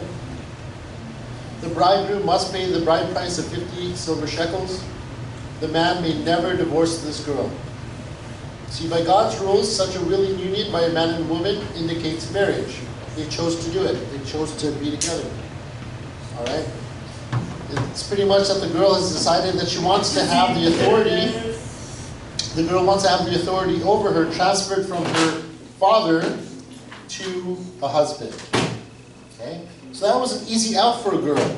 The bridegroom must pay the bride price of 50 silver shekels. The man may never divorce this girl. See, by God's rules, such a willing union by a man and woman indicates marriage. They chose to do it. They chose to be together. All right? It's pretty much that the girl has decided that she wants to have the authority. The girl wants to have the authority over her transferred from her father to a husband. Okay? So that was an easy out for a girl.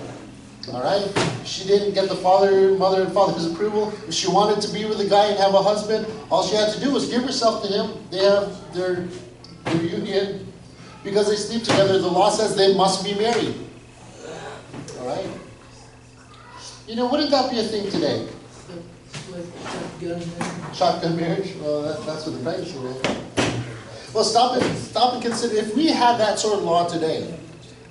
All right? She didn't get the mother and father's approval. If she wanted to be with a guy and have a husband, all she had to do was give herself to him. They have their union. Because they sleep together, the law says they must be married. All right? You know, wouldn't that be a thing today? Shotgun marriage? Well, that's what the French do, right? Well, stop and consider. If we had that sort of law today,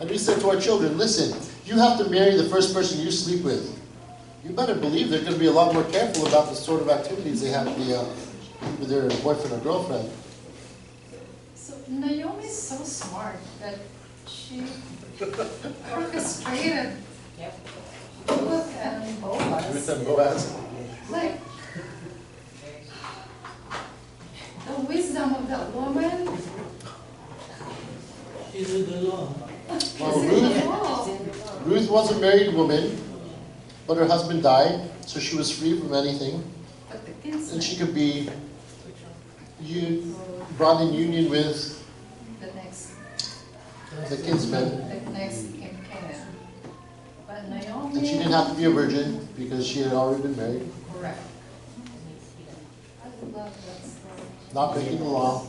and we said to our children, listen, you have to marry the first person you sleep with, you better believe they're going to be a lot more careful about the sort of activities they have with their boyfriend or girlfriend. So Naomi is so smart that she orchestrated Ruth and Boaz. Ruth and Boaz. Like, the wisdom of that woman Is it the law? Well, is in the law. Ruth was a married woman, but her husband died, so she was free from anything. But the kids, And she could be brought in union with the next, the kinsman. the next in Canaan. But Naomi. And she didn't have to be a virgin because she had already been married. Correct. I love that story. Not breaking the law.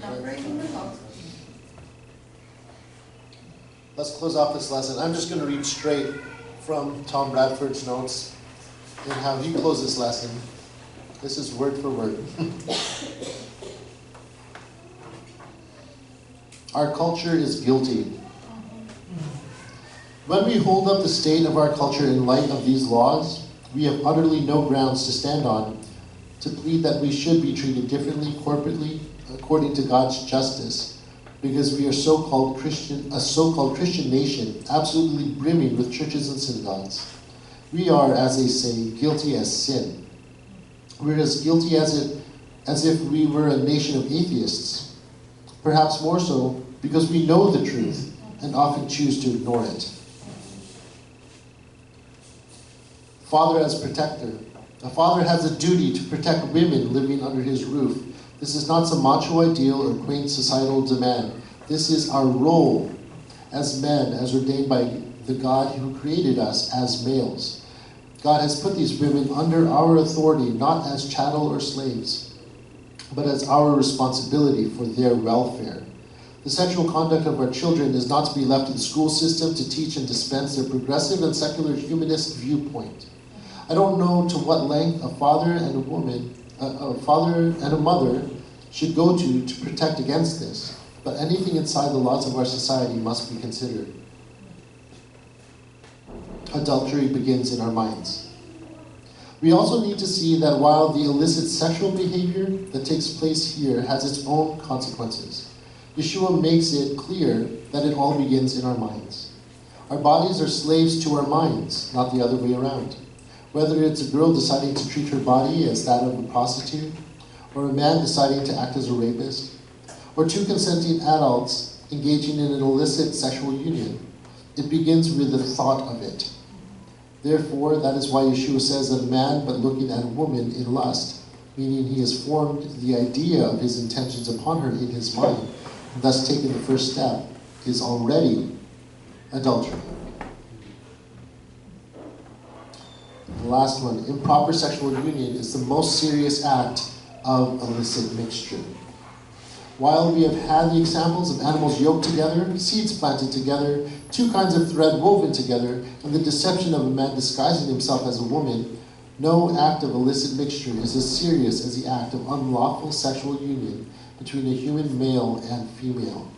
Not breaking the law. Let's close off this lesson. I'm just going to read straight from Tom Bradford's notes and how he closed this lesson. This is word for word. Our culture is guilty. When we hold up the state of our culture in light of these laws, we have utterly no grounds to stand on to plead that we should be treated differently corporately according to God's justice, because we are a so-called Christian nation, absolutely brimming with churches and synagogues. We are, as they say, guilty as sin. We're as guilty as if we were a nation of atheists, perhaps more so because we know the truth and often choose to ignore it. Father as protector. A father has a duty to protect women living under his roof. This is not some macho ideal or quaint societal demand. This is our role as men, as ordained by the God who created us as males. God has put these women under our authority, not as chattel or slaves, but as our responsibility for their welfare. The sexual conduct of our children is not to be left to the school system to teach and dispense their progressive and secular humanist viewpoint. I don't know to what length a father and a mother should go to protect against this, but anything inside the laws of our society must be considered. Adultery begins in our minds. We also need to see that while the illicit sexual behavior that takes place here has its own consequences, Yeshua makes it clear that it all begins in our minds. Our bodies are slaves to our minds, not the other way around. Whether it's a girl deciding to treat her body as that of a prostitute, or a man deciding to act as a rapist, or two consenting adults engaging in an illicit sexual union, it begins with the thought of it. Therefore, that is why Yeshua says that a man but looking at a woman in lust, meaning he has formed the idea of his intentions upon her in his mind, and thus taken the first step, is already adultery. The last one, improper sexual union is the most serious act of illicit mixture. While we have had the examples of animals yoked together, seeds planted together, two kinds of thread woven together, and the deception of a man disguising himself as a woman, no act of illicit mixture is as serious as the act of unlawful sexual union between a human male and female.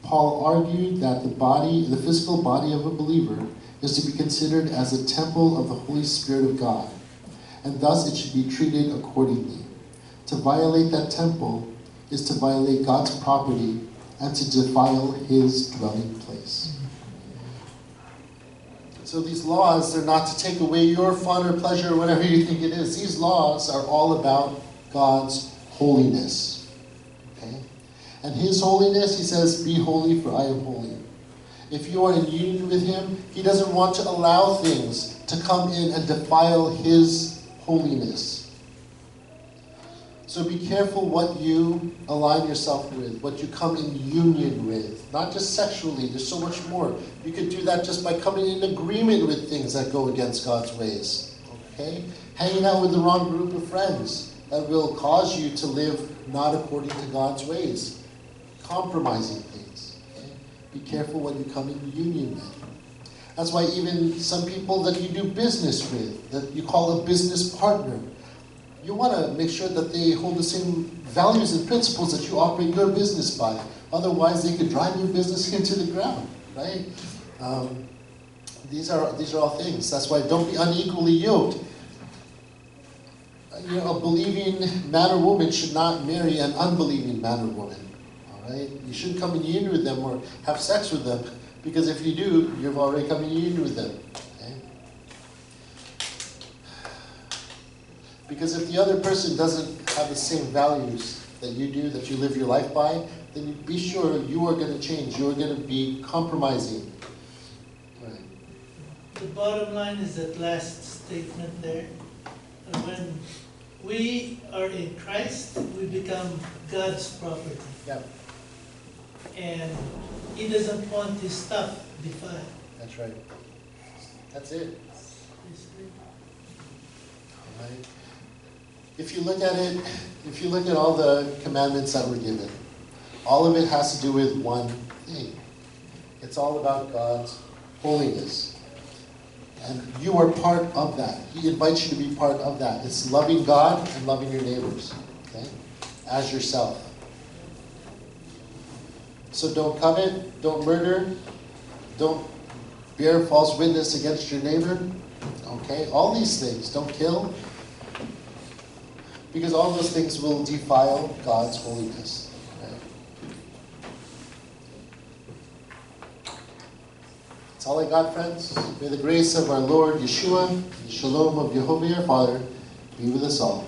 Paul argued that the physical body of a believer is to be considered as a temple of the Holy Spirit of God, and thus it should be treated accordingly. To violate that temple is to violate God's property and to defile his dwelling place. So these laws are not to take away your fun or pleasure or whatever you think it is. These laws are all about God's holiness. Okay? And his holiness, he says, be holy for I am holy. If you are in union with him, he doesn't want to allow things to come in and defile his holiness. So be careful what you align yourself with, what you come in union with. Not just sexually, there's so much more. You could do that just by coming in agreement with things that go against God's ways. Okay? Hanging out with the wrong group of friends that will cause you to live not according to God's ways. Compromising things. Okay? Be careful what you come in union with. That's why even some people that you do business with, that you call a business partner, you want to make sure that they hold the same values and principles that you operate your business by. Otherwise, they could drive your business into the ground, right? These are all things. That's why don't be unequally yoked. You know, a believing man or woman should not marry an unbelieving man or woman. All right? You shouldn't come in union with them or have sex with them, because if you do, you've already come in union with them. Because if the other person doesn't have the same values that you do, that you live your life by, then you be sure you are going to change. You are going to be compromising. Right. The bottom line is that last statement there. When we are in Christ, we become God's property. Yeah, And he doesn't want his stuff defiled. that's right. That's it. All right. If you look at it, if you look at all the commandments that were given, all of it has to do with one thing. It's all about God's holiness. And you are part of that. He invites you to be part of that. It's loving God and loving your neighbors, okay, as yourself. So don't covet, don't murder, don't bear false witness against your neighbor, okay? All these things. Don't kill. Because all those things will defile God's holiness. Right? That's all I got, friends. May the grace of our Lord Yeshua, the shalom of Jehovah our Father, be with us all.